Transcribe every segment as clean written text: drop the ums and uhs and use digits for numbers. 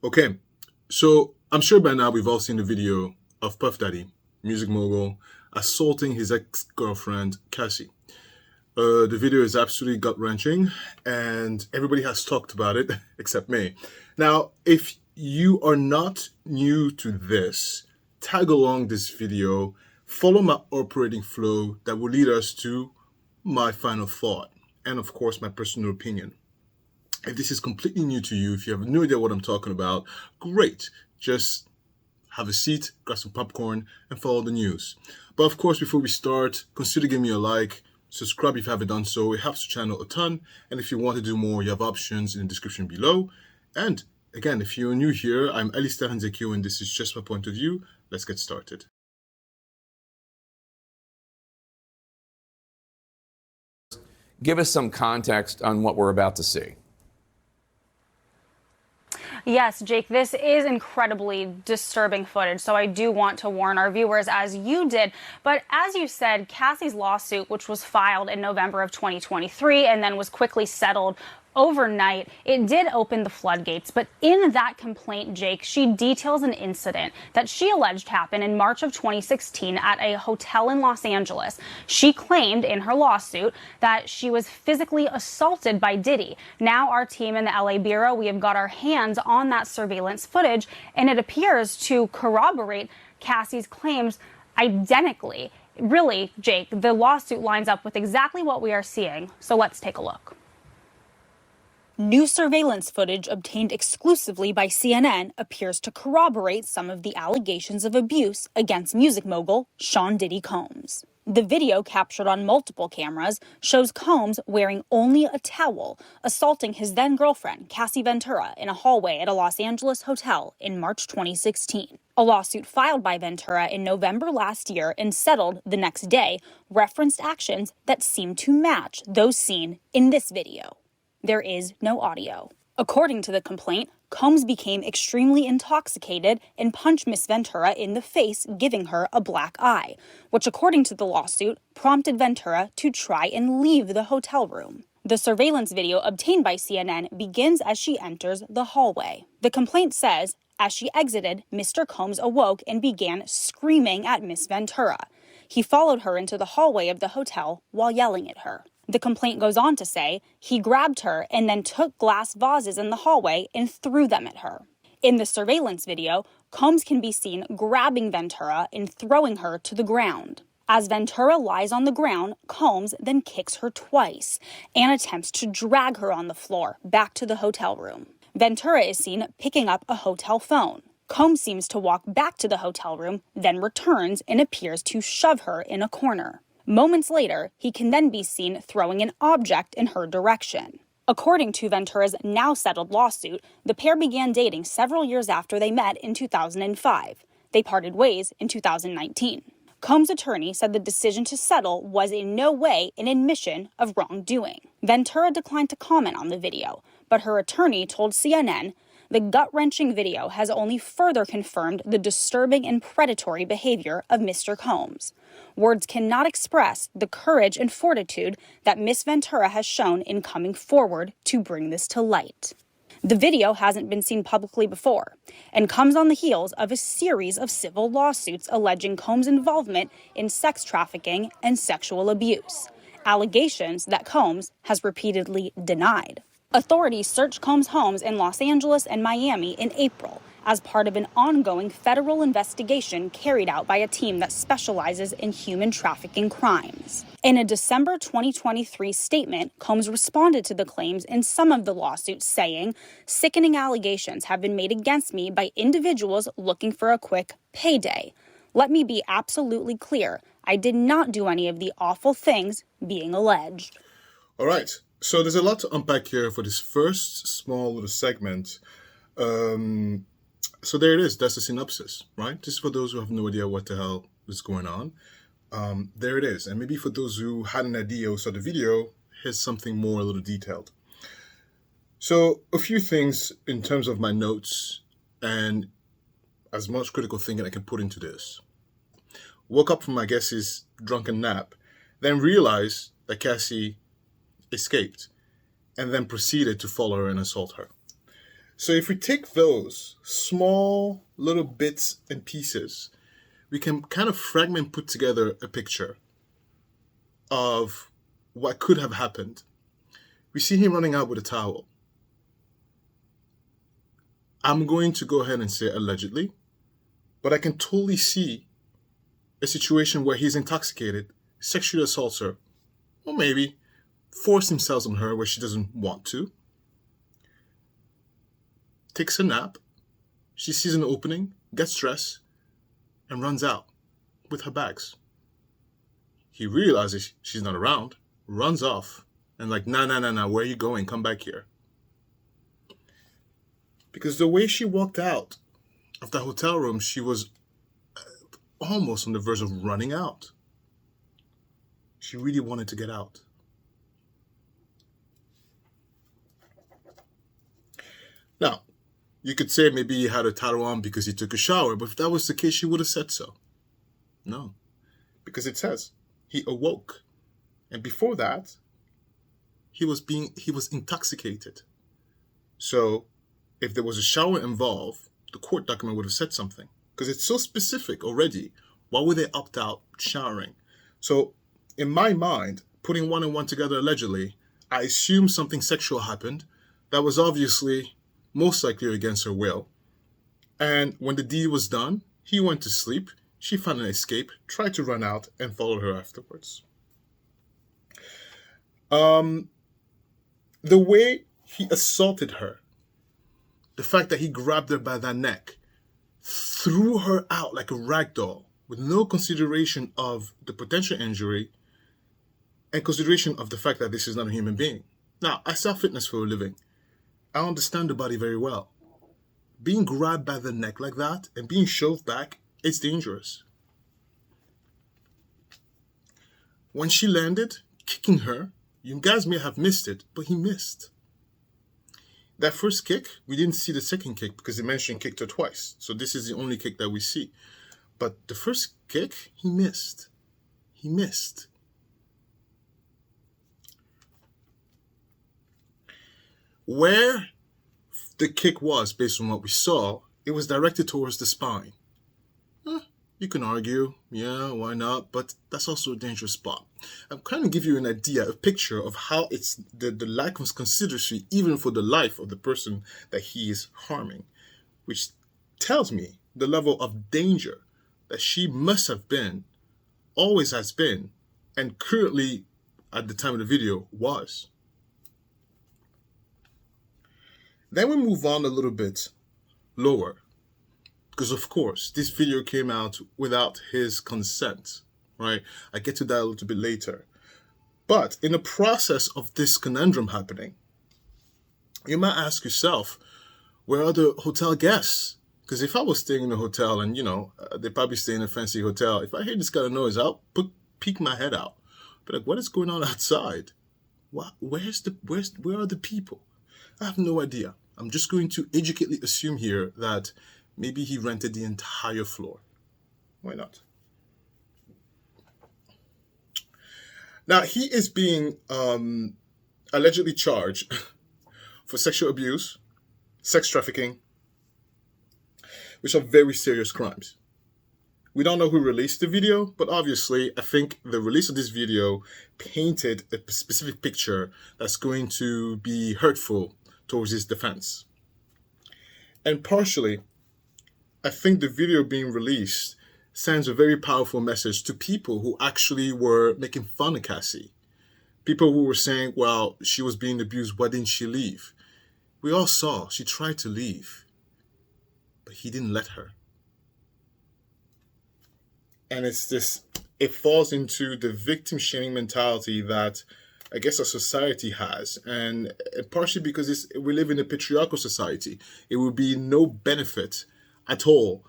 Okay, so I'm sure by now we've all seen the video of Puff Daddy, music mogul, assaulting his ex-girlfriend, Cassie. The video is absolutely gut-wrenching, and everybody has talked about it, except me. Now, if you are not new to this, tag along this video, follow my operating flow that will lead us to my final thought, and of course, my personal opinion. If this is completely new to you, if you have no idea what I'm talking about, great. Just have a seat, grab some popcorn, and follow the news. But of course, before we start, consider giving me a like, subscribe if you haven't done so. It helps the channel a ton. And if you want to do more, you have options in the description below. And again, if you're new here, I'm Alistair Hanzekyo, and this is just my point of view. Let's get started. Give us some context on what we're about to see. Yes, Jake, this is incredibly disturbing footage, so I do want to warn our viewers, as you did. But as you said, Cassie's lawsuit, which was filed in November of 2023 and then was quickly settled overnight, it did open the floodgates. But in that complaint, Jake, she details an incident that she alleged happened in March of 2016 at a hotel in Los Angeles. She claimed in her lawsuit that she was physically assaulted by Diddy. Now our team in the LA Bureau, we have got our hands on that surveillance footage, and it appears to corroborate Cassie's claims identically. Really, Jake, the lawsuit lines up with exactly what we are seeing. So let's take a look. New surveillance footage obtained exclusively by CNN appears to corroborate some of the allegations of abuse against music mogul Sean Diddy Combs. The video, captured on multiple cameras, shows Combs wearing only a towel, assaulting his then-girlfriend, Cassie Ventura, in a hallway at a Los Angeles hotel in March 2016. A lawsuit filed by Ventura in November last year and settled the next day referenced actions that seem to match those seen in this video. There is no audio. According to the complaint, Combs became extremely intoxicated and punched Miss Ventura in the face, giving her a black eye, which, according to the lawsuit, prompted Ventura to try and leave the hotel room. The surveillance video obtained by CNN begins as she enters the hallway. The complaint says, as she exited, Mr. Combs awoke and began screaming at Miss Ventura. He followed her into the hallway of the hotel while yelling at her. The complaint goes on to say he grabbed her and then took glass vases in the hallway and threw them at her. In the surveillance video, Combs can be seen grabbing Ventura and throwing her to the ground. As Ventura lies on the ground, Combs then kicks her twice and attempts to drag her on the floor back to the hotel room. Ventura is seen picking up a hotel phone. Combs seems to walk back to the hotel room, then returns and appears to shove her in a corner. Moments later, he can then be seen throwing an object in her direction. According to Ventura's now settled lawsuit, the pair began dating several years after they met in 2005. They parted ways in 2019. Combs' attorney said the decision to settle was in no way an admission of wrongdoing. Ventura declined to comment on the video, but her attorney told CNN the gut-wrenching video has only further confirmed the disturbing and predatory behavior of Mr. Combs. Words cannot express the courage and fortitude that Miss Ventura has shown in coming forward to bring this to light. The video hasn't been seen publicly before and comes on the heels of a series of civil lawsuits alleging Combs' involvement in sex trafficking and sexual abuse, allegations that Combs has repeatedly denied. Authorities searched Combs' homes in Los Angeles and Miami in April as part of an ongoing federal investigation carried out by a team that specializes in human trafficking crimes. In a December 2023 statement, Combs responded to the claims in some of the lawsuits, saying, "Sickening allegations have been made against me by individuals looking for a quick payday. Let me be absolutely clear. I did not do any of the awful things being alleged." All right. So there's a lot to unpack here for this first small little segment. So there it is. That's the synopsis, right? Just for those who have no idea what the hell is going on. There it is. And maybe for those who had an idea or saw the video, here's something more a little detailed. So a few things in terms of my notes and as much critical thinking I can put into this. Woke up from my guess's drunken nap, then realized that Cassie escaped and then proceeded to follow her and assault her. So if we take those small little bits and pieces, we can kind of fragment, put together a picture of what could have happened. We see him running out with a towel. I'm going to go ahead and say allegedly, but I can totally see a situation where he's intoxicated, sexually assaults her, or maybe forced himself on her where she doesn't want to, takes a nap, she sees an opening, gets dressed, and runs out with her bags. He realizes she's not around, runs off, and like, nah, where are you going? Come back here. Because the way she walked out of the hotel room, she was almost on the verge of running out. She really wanted to get out. Now, you could say maybe he had a towel on because he took a shower, but if that was the case, she would have said so. No, because it says he awoke. And before that, he was intoxicated. So if there was a shower involved, the court document would have said something. Because it's so specific already. Why would they opt out showering? So in my mind, putting one and one together allegedly, I assume something sexual happened that was obviously most likely against her will. And when the deed was done, he went to sleep, she found an escape, tried to run out, and followed her afterwards. The way he assaulted her, the fact that he grabbed her by the neck, threw her out like a rag doll with no consideration of the potential injury and consideration of the fact that this is not a human being. Now, I sell fitness for a living. I understand the body very well. Being grabbed by the neck like that and being shoved back, it's dangerous. When she landed, kicking her, you guys may have missed it, but he missed. That first kick, we didn't see the second kick because they mentioned kicked her twice. So this is the only kick that we see. But the first kick, he missed. He missed. Where the kick was, based on what we saw, it was directed towards the spine. You can argue, yeah, why not? But that's also a dangerous spot. I'm trying to give you an idea, a picture of how it's the lack of consideration, even for the life of the person that he is harming, which tells me the level of danger that she must have been, always has been, and currently, at the time of the video, was. Then we move on a little bit lower. Because, of course, this video came out without his consent, right? I get to that a little bit later. But in the process of this conundrum happening, you might ask yourself, where are the hotel guests? Because if I was staying in a hotel and, they probably stay in a fancy hotel, if I hear this kind of noise, I'll peek my head out. But like, what is going on outside? Where are the people? I have no idea. I'm just going to educatedly assume here that maybe he rented the entire floor. Why not? Now, he is being allegedly charged for sexual abuse, sex trafficking, which are very serious crimes. We don't know who released the video, but obviously, I think the release of this video painted a specific picture that's going to be hurtful towards his defense. And partially, I think the video being released sends a very powerful message to people who actually were making fun of Cassie. People who were saying, well, she was being abused, why didn't she leave? We all saw she tried to leave, but he didn't let her. And it falls into the victim shaming mentality that I guess our society has. And partially because we live in a patriarchal society, it would be no benefit at all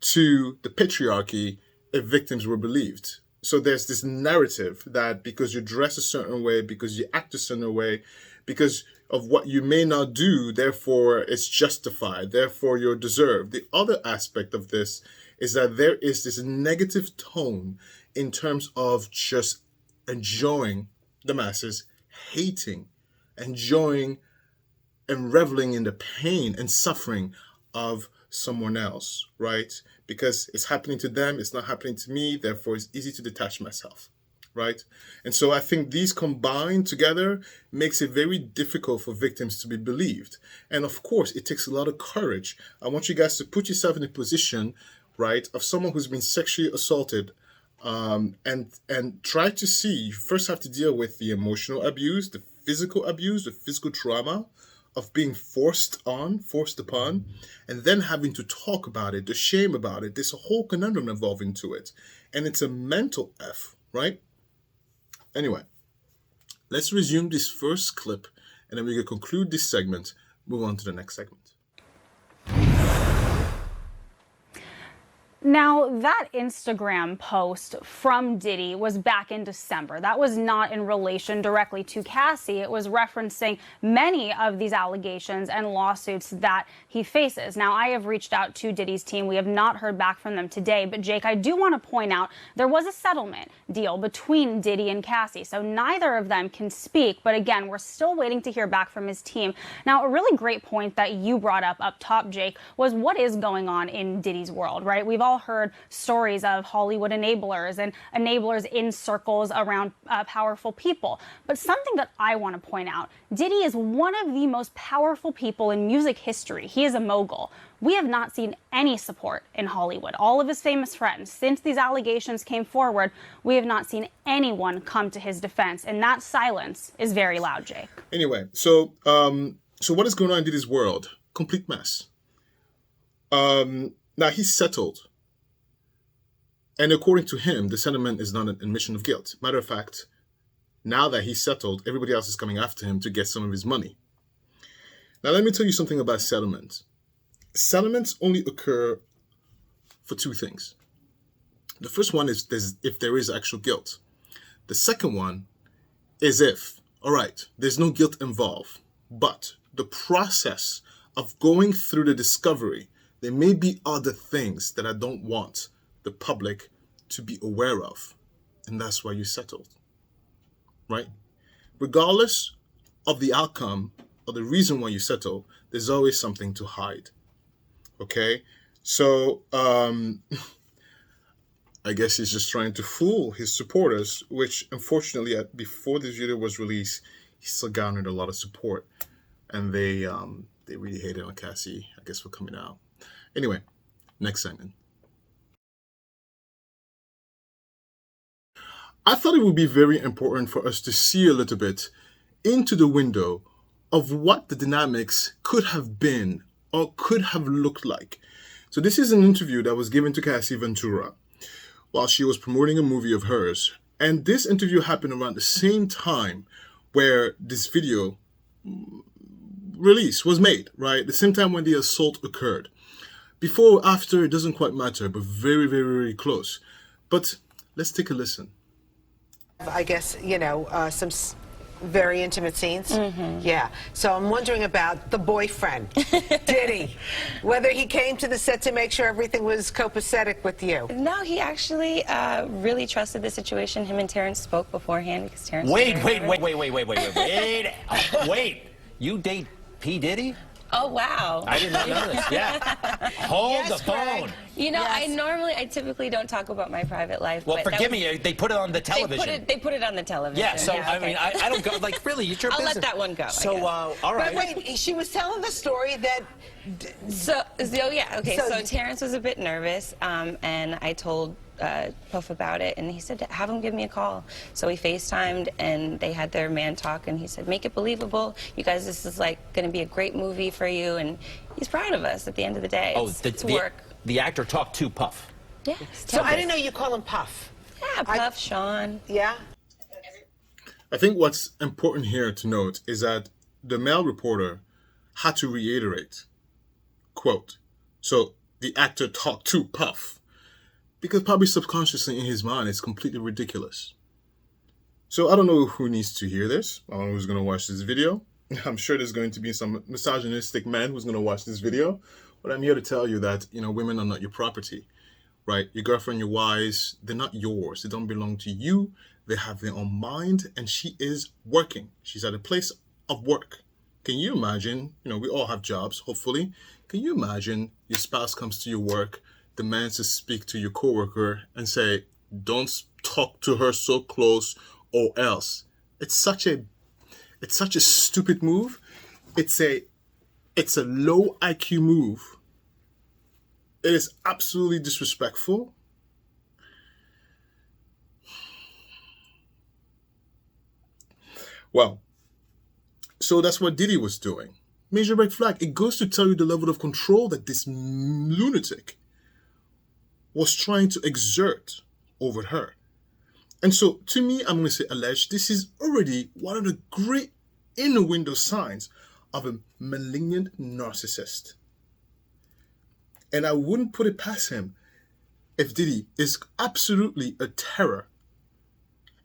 to the patriarchy if victims were believed. So there's this narrative that because you dress a certain way, because you act a certain way, because of what you may not do, therefore it's justified, therefore you're deserved. The other aspect of this is that there is this negative tone in terms of just enjoying the masses, hating, enjoying and reveling in the pain and suffering of someone else, right? Because it's happening to them, it's not happening to me, therefore it's easy to detach myself, right? And so I think these combined together makes it very difficult for victims to be believed. And of course, it takes a lot of courage. I want you guys to put yourself in a position, right, of someone who's been sexually assaulted, and try to see. You first have to deal with the emotional abuse, the physical trauma of being forced upon, and then having to talk about it, the shame about it. There's a whole conundrum involved into it. And it's a mental F, right? Anyway, let's resume this first clip, and then we can conclude this segment, move on to the next segment. Now, that Instagram post from Diddy was back in December. That was not in relation directly to Cassie. It was referencing many of these allegations and lawsuits that he faces. Now, I have reached out to Diddy's team. We have not heard back from them today. But, Jake, I do want to point out there was a settlement deal between Diddy and Cassie. So neither of them can speak. But, again, we're still waiting to hear back from his team. Now, a really great point that you brought up top, Jake, was what is going on in Diddy's world, right? We've all heard stories of Hollywood enablers and enablers in circles around powerful people. But something that I want to point out, Diddy is one of the most powerful people in music history. He is a mogul. We have not seen any support in Hollywood. All of his famous friends, since these allegations came forward, we have not seen anyone come to his defense. And that silence is very loud, Jake. Anyway, so what is going on in Diddy's world? Complete mess. Now, he's settled. And according to him, the settlement is not an admission of guilt. Matter of fact, now that he's settled, everybody else is coming after him to get some of his money. Now, let me tell you something about settlements. Settlements only occur for two things. The first one is if there is actual guilt. The second one is if, all right, there's no guilt involved, but the process of going through the discovery, there may be other things that I don't want the public to be aware of, and that's why you settled, right? Regardless of the outcome or the reason why you settle, there's always something to hide. Okay, so I guess he's just trying to fool his supporters, which unfortunately before this video was released, he still garnered a lot of support, and they really hated on Cassie, I guess, for coming out. Anyway, next segment. I thought it would be very important for us to see a little bit into the window of what the dynamics could have been or could have looked like. So this is an interview that was given to Cassie Ventura while she was promoting a movie of hers. And this interview happened around the same time where this video release was made, right? The same time when the assault occurred. Before or after, it doesn't quite matter, but very, very, very close. But let's take a listen. I guess, some very intimate scenes. Mm-hmm. Yeah. So I'm wondering about the boyfriend, Diddy, whether he came to the set to make sure everything was copacetic with you. No, he actually really trusted the situation. Him and Terrence spoke beforehand because Terrence. Wait. You date P. Diddy? Oh, wow. I did not know this. Yeah. Hold the phone. You know, I typically don't talk about my private life. Well, forgive me. They put it on the television. They put it on the television. Yeah, so, I mean, I don't go, like, really, it's your business. I'll let that one go. So, all right. But wait, she was telling the story that... So Terrence was a bit nervous, and I told Puff about it, and he said, have him give me a call. So we FaceTimed, and they had their man talk, and he said, make it believable. You guys, this is, like, going to be a great movie for you, and he's proud of us at the end of the day. It's work. The actor talked to Puff. Yeah. So I didn't know you call him Puff. Yeah, Puff, Sean. Yeah. I think what's important here to note is that the male reporter had to reiterate, quote, so the actor talked to Puff, because probably subconsciously in his mind it's completely ridiculous. So I don't know who needs to hear this. I don't know who's going to watch this video. I'm sure there's going to be some misogynistic man who's going to watch this video. But I'm here to tell you that, women are not your property, right? Your girlfriend, your wives, they're not yours. They don't belong to you. They have their own mind, and she is working. She's at a place of work, Can you imagine, we all have jobs, hopefully. Can you imagine your spouse comes to your work, demands to speak to your coworker and say, don't talk to her so close or else? It's such a stupid move. It's a low IQ move. It is absolutely disrespectful. Well, so that's what DEEDEE was doing. Major red flag. It goes to tell you the level of control that this lunatic was trying to exert over her. And so, to me, I'm going to say alleged. This is already one of the great inner window signs of a malignant narcissist. And I wouldn't put it past him if DEEDEE is absolutely a terror.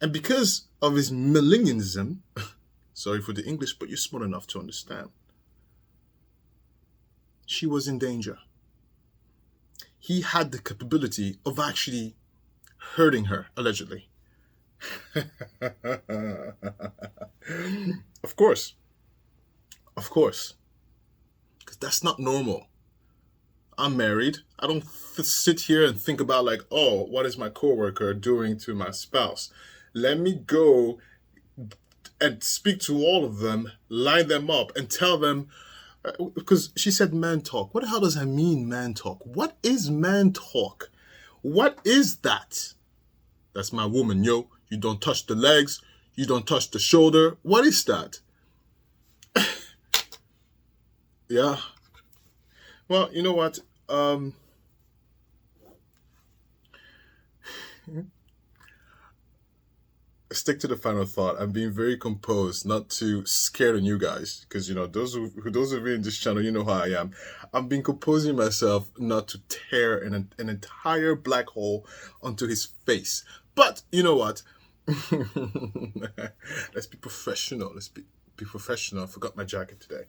And because of his malignism, sorry for the English, but you're smart enough to understand, she was in danger. He had the capability of actually hurting her, allegedly. Of course. Because that's not normal. I'm married. I don't sit here and think about like, oh, what is my coworker doing to my spouse? Let me go and speak to all of them, line them up and tell them, because she said man talk. What the hell does that mean, man talk? What is man talk? What is that? That's my woman, yo. You don't touch the legs. You don't touch the shoulder. What is that? Yeah. Well, you know what? Stick to the final thought. I'm being very composed, not to scare the new guys, because those of you in this channel, you know how I am. I'm being composing myself not to tear an entire black hole onto his face. But you know what? Let's be professional. Let's be professional. I forgot my jacket today.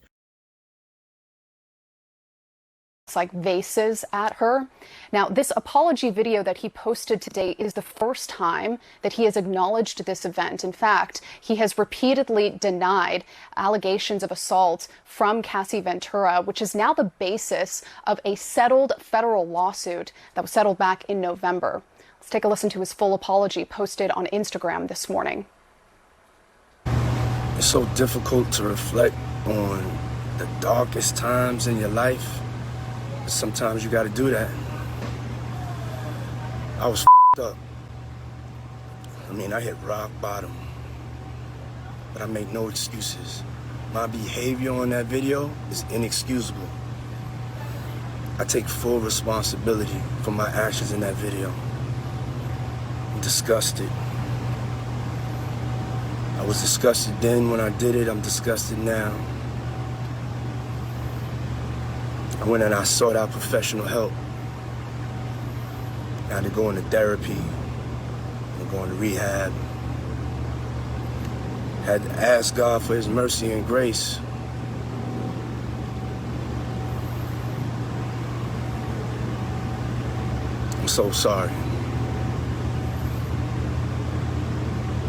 Like vases at her. Now, this apology video that he posted today is the first time that he has acknowledged this event. In fact, he has repeatedly denied allegations of assault from Cassie Ventura, which is now the basis of a settled federal lawsuit that was settled back in November. Let's take a listen to his full apology posted on Instagram this morning. It's so difficult to reflect on the darkest times in your life. Sometimes you gotta do that. I was up. I hit rock bottom. But I make no excuses. My behavior on that video is inexcusable. I take full responsibility for my actions in that video. I'm disgusted. I was disgusted then when I did it. I'm disgusted now. I went and I sought out professional help. I had to go into therapy, and go into rehab. Had to ask God for his mercy and grace. I'm so sorry.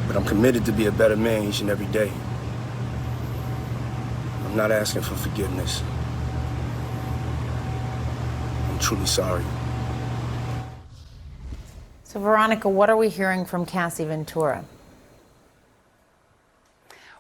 But I'm committed to be a better man each and every day. I'm not asking for forgiveness. I'm truly sorry. So, Veronica, what are we hearing from Cassie Ventura?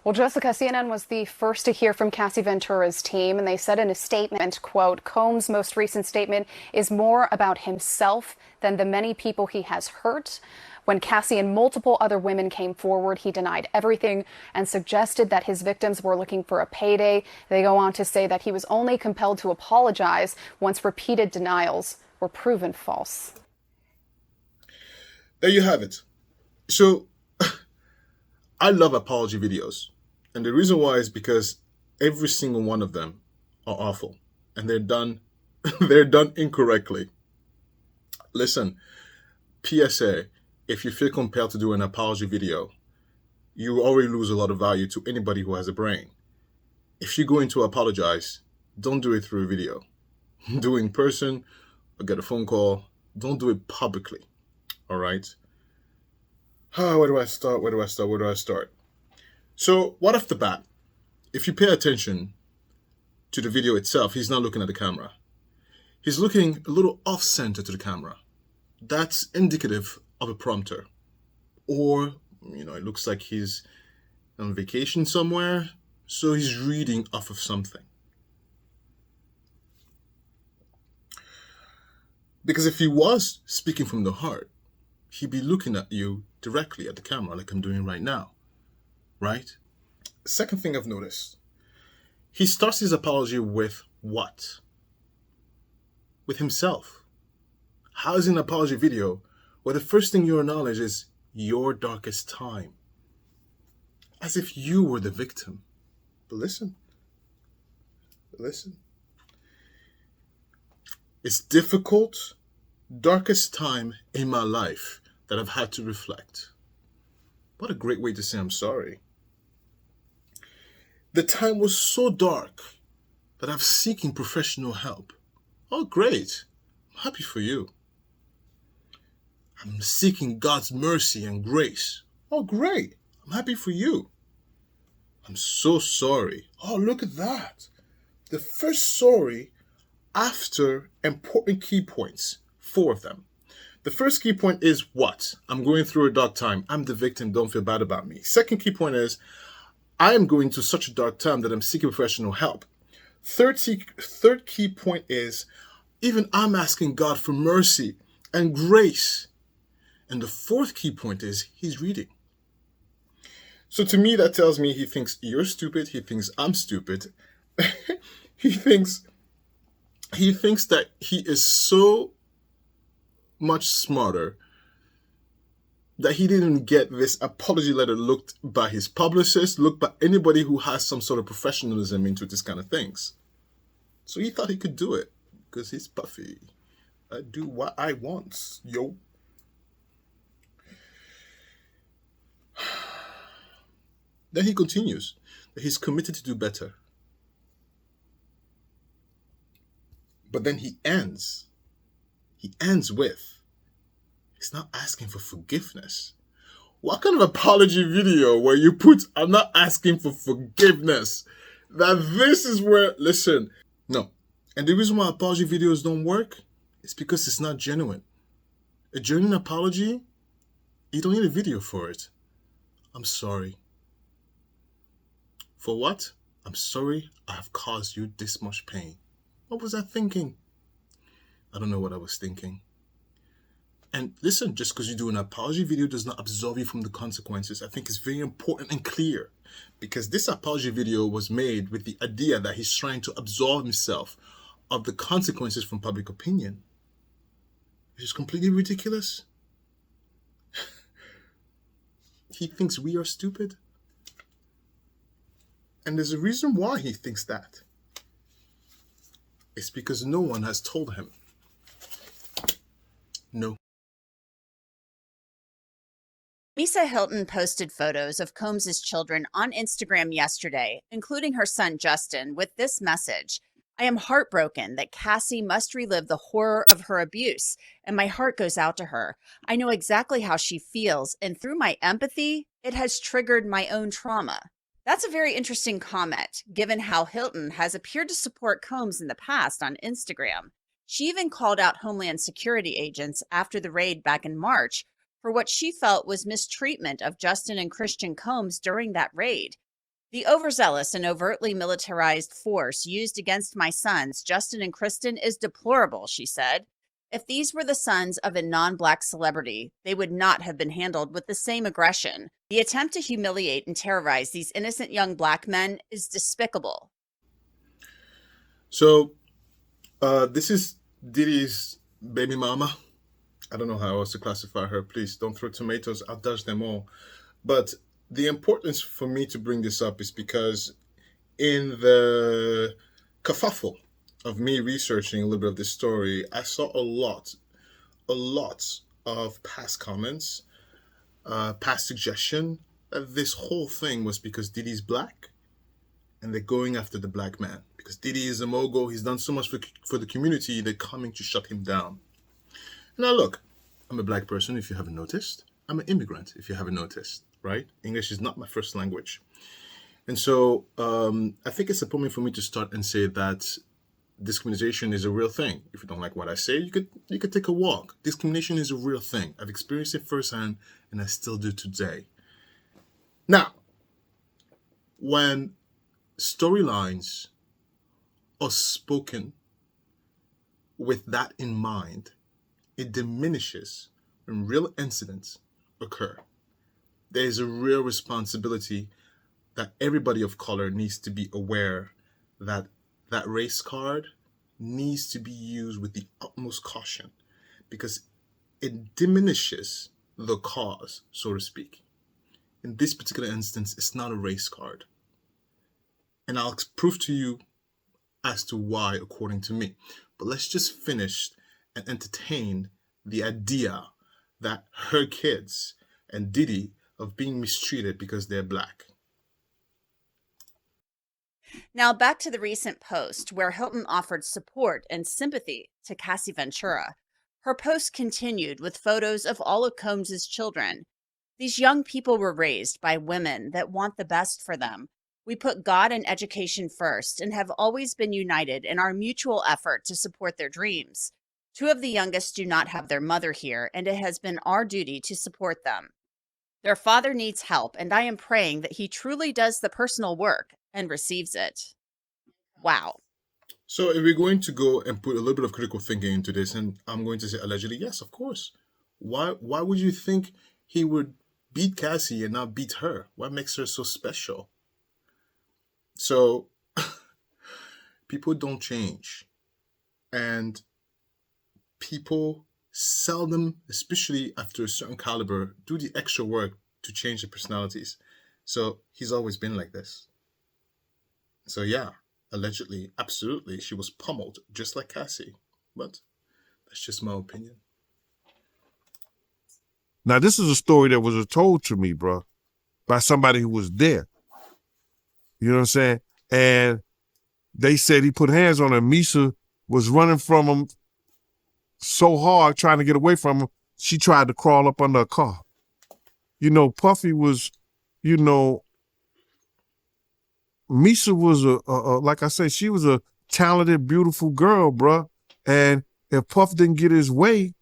Well, Jessica, CNN was the first to hear from Cassie Ventura's team, and they said in a statement, quote, Combs' most recent statement is more about himself than the many people he has hurt. When Cassie and multiple other women came forward, he denied everything and suggested that his victims were looking for a payday. They go on to say that he was only compelled to apologize once repeated denials were proven false. There you have it. So I love apology videos. And the reason why is because every single one of them are awful. And they're done incorrectly. Listen, PSA, if you feel compelled to do an apology video, you already lose a lot of value to anybody who has a brain. If you're going to apologize, don't do it through a video. Do it in person or get a phone call. Don't do it publicly. All right? Where do I start? So, right off the bat, if you pay attention to the video itself, he's not looking at the camera. He's looking a little off-center to the camera. That's indicative of a prompter. Or, it looks like he's on vacation somewhere, so he's reading off of something. Because if he was speaking from the heart, he'd be looking at you directly at the camera like I'm doing right now, right? Second thing I've noticed, he starts his apology with what? With himself. How is an apology video where the first thing you acknowledge is your darkest time? As if you were the victim. But listen. It's difficult, darkest time in my life that I've had to reflect. What a great way to say I'm sorry. The time was so dark that I'm seeking professional help. Oh, great. I'm happy for you. I'm seeking God's mercy and grace. Oh, great. I'm happy for you. I'm so sorry. Oh, look at that. The first sorry after important key points, 4 of them. The first key point is what? I'm going through a dark time. I'm the victim. Don't feel bad about me. Second key point is I am going through such a dark time that I'm seeking professional help. Third key point is even I'm asking God for mercy and grace. And the fourth key point is he's reading. So to me, that tells me he thinks you're stupid. He thinks I'm stupid. He thinks that he is so much smarter that he didn't get this apology letter looked by his publicist, looked by anybody who has some sort of professionalism into this kind of things. So he thought he could do it because he's Puffy. I do what I want, yo. Then he continues that he's committed to do better. But then he ends with, he's not asking for forgiveness. What kind of apology video where you put, I'm not asking for forgiveness? That this is where, listen, no. And the reason why apology videos don't work is because it's not genuine. A genuine apology, you don't need a video for it. I'm sorry. For what? I'm sorry I have caused you this much pain. What was I thinking? I don't know what I was thinking. And listen, just because you do an apology video does not absolve you from the consequences. I think it's very important and clear because this apology video was made with the idea that he's trying to absolve himself of the consequences from public opinion. Which is completely ridiculous. He thinks we are stupid. And there's a reason why he thinks that. It's because no one has told him. No. Misa Hilton posted photos of Combs' children on Instagram yesterday, including her son Justin, with this message. I am heartbroken that Cassie must relive the horror of her abuse, and my heart goes out to her. I know exactly how she feels, and through my empathy, it has triggered my own trauma. That's a very interesting comment, given how Hilton has appeared to support Combs in the past on Instagram. She even called out Homeland Security agents after the raid back in March for what she felt was mistreatment of Justin and Christian Combs during that raid. The overzealous and overtly militarized force used against my sons, Justin and Kristen, is deplorable, she said. If these were the sons of a non-Black celebrity, they would not have been handled with the same aggression. The attempt to humiliate and terrorize these innocent young Black men is despicable. So, this is DEEDEE's baby mama. I don't know how else to classify her. Please don't throw tomatoes. I'll dodge them all. But the importance for me to bring this up is because in the kerfuffle of me researching a little bit of this story, I saw a lot of past comments, past suggestion that this whole thing was because DEEDEE's Black and they're going after the Black man. Because DEEDEE is a mogul, he's done so much for the community, they're coming to shut him down. Now look, I'm a Black person if you haven't noticed. I'm an immigrant if you haven't noticed, right? English is not my first language. And so I think it's important for me to start and say that discrimination is a real thing. If you don't like what I say, you could take a walk. Discrimination is a real thing. I've experienced it firsthand, and I still do today. Now, when storylines are spoken with that in mind, it diminishes when real incidents occur. There is a real responsibility that everybody of color needs to be aware that that race card needs to be used with the utmost caution, because it diminishes the cause, so to speak. In this particular instance, it's not a race card. And I'll prove to you as to why, according to me. But let's just finish and entertain the idea that her kids and DEEDEE of being mistreated because they're black. Now, back to the recent post where Hilton offered support and sympathy to Cassie Ventura. Her post continued with photos of all of Combs's children. These young people were raised by women that want the best for them. We put God and education first and have always been united in our mutual effort to support their dreams. 2 of the youngest do not have their mother here, and it has been our duty to support them. Their father needs help, and I am praying that he truly does the personal work and receives it. Wow. So if we're going to go and put a little bit of critical thinking into this, and I'm going to say allegedly, yes, of course. Why would you think he would beat Cassie and not beat her? What makes her so special? So people don't change. And people seldom, especially after a certain caliber, do the extra work to change their personalities. So he's always been like this. So yeah, allegedly, absolutely, she was pummeled just like Cassie. But that's just my opinion. Now, this is a story that was told to me, bro, by somebody who was there. You know what I'm saying? And they said he put hands on her. Misa was running from him so hard, trying to get away from him, she tried to crawl up under a car. You know, Puffy was, you know, Misa was like I said, she was a talented, beautiful girl, bruh. And if Puff didn't get his way,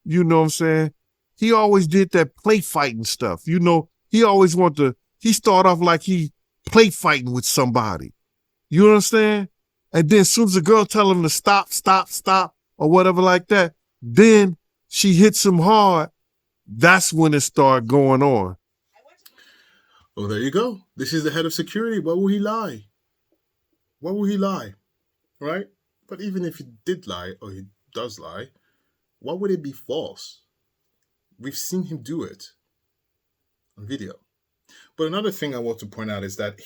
you know what I'm saying, he always did that play fighting stuff. You know, he always he started off like he play fighting with somebody. You understand? And then as soon as the girl tell him to stop, or whatever like that, then she hits him hard. That's when it started going on. Oh, there you go. This is the head of security. Why would he lie? Why would he lie? Right? But even if he did lie, or he does lie, why would it be false? We've seen him do it on video. But another thing I want to point out is that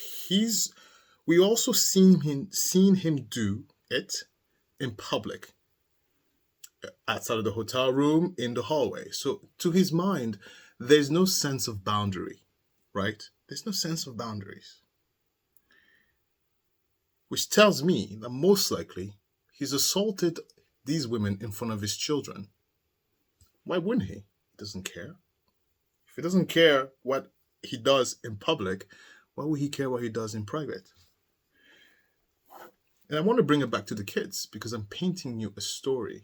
we also seen him do it in public, outside of the hotel room, in the hallway. So to his mind, there's no sense of boundary, right? There's no sense of boundaries. Which tells me that most likely he's assaulted these women in front of his children. Why wouldn't he? He doesn't care. If he doesn't care what he does in public, why would he care what he does in private? And I want to bring it back to the kids because I'm painting you a story.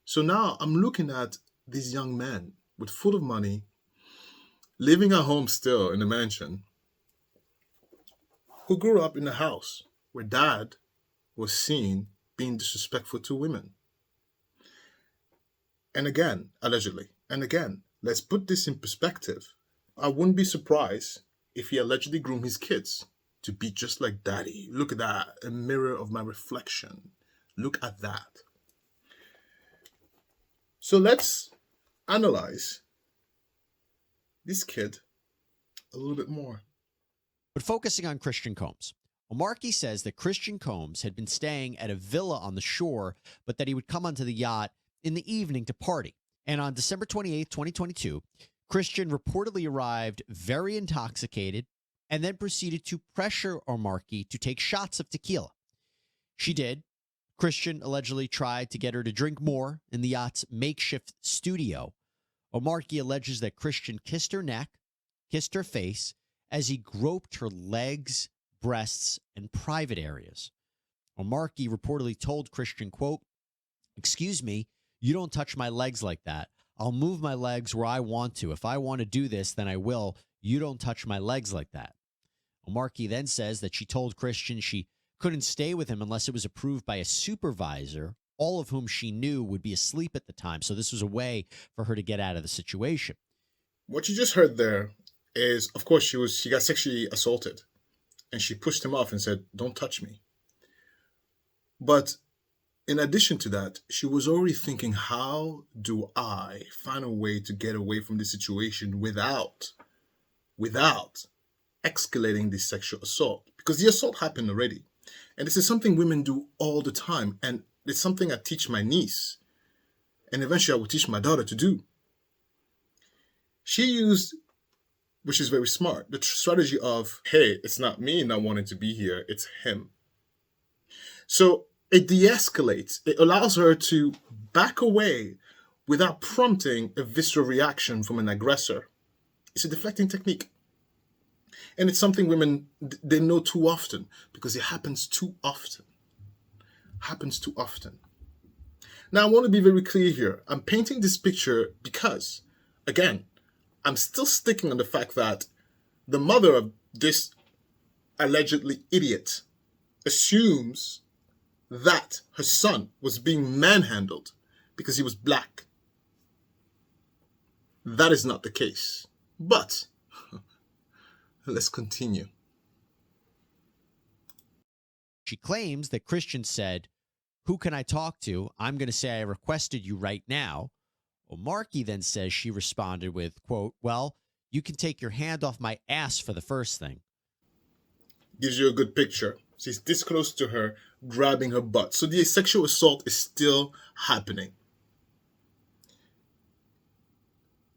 So now I'm looking at these young men with full of money, living at home still in a mansion, who grew up in a house where dad was seen being disrespectful to women. And again, allegedly, and again, let's put this in perspective. I wouldn't be surprised if he allegedly groomed his kids to be just like daddy. Look at that, a mirror of my reflection. Look at that. So let's analyze this kid a little bit more. But focusing on Christian Combs. Omarky says that Christian Combs had been staying at a villa on the shore, but that he would come onto the yacht in the evening to party. And on December 28th, 2022, Christian reportedly arrived very intoxicated and then proceeded to pressure Omarky to take shots of tequila. She did. Christian allegedly tried to get her to drink more in the yacht's makeshift studio. Omarky alleges that Christian kissed her neck, kissed her face, as he groped her legs, breasts, and private areas. Markey reportedly told Christian, quote, "Excuse me, you don't touch my legs like that. I'll move my legs where I want to. If I want to do this, then I will. You don't touch my legs like that." Markey then says that she told Christian she couldn't stay with him unless it was approved by a supervisor, all of whom she knew would be asleep at the time. So this was a way for her to get out of the situation. What you just heard there is, of course, she got sexually assaulted, and she pushed him off and said, "Don't touch me." But in addition to that, she was already thinking, how do I find a way to get away from this situation without escalating this sexual assault? Because the assault happened already. And this is something women do all the time. And it's something I teach my niece. And eventually I will teach my daughter to do. She used, which is very smart, the strategy of, hey, it's not me not wanting to be here, it's him. So it de-escalates. It allows her to back away without prompting a visceral reaction from an aggressor. It's a deflecting technique. And it's something women, they know too often because it happens too often. Happens too often. Now, I want to be very clear here. I'm painting this picture because, again, I'm still sticking on the fact that the mother of this allegedly idiot assumes that her son was being manhandled because he was black. That is not the case. But let's continue. She claims that Christian said, "Who can I talk to? I'm going to say I requested you right now." Markey then says she responded with, quote, "Well, you can take your hand off my ass for the first thing." Gives you a good picture. She's this close to her, grabbing her butt. So the sexual assault is still happening.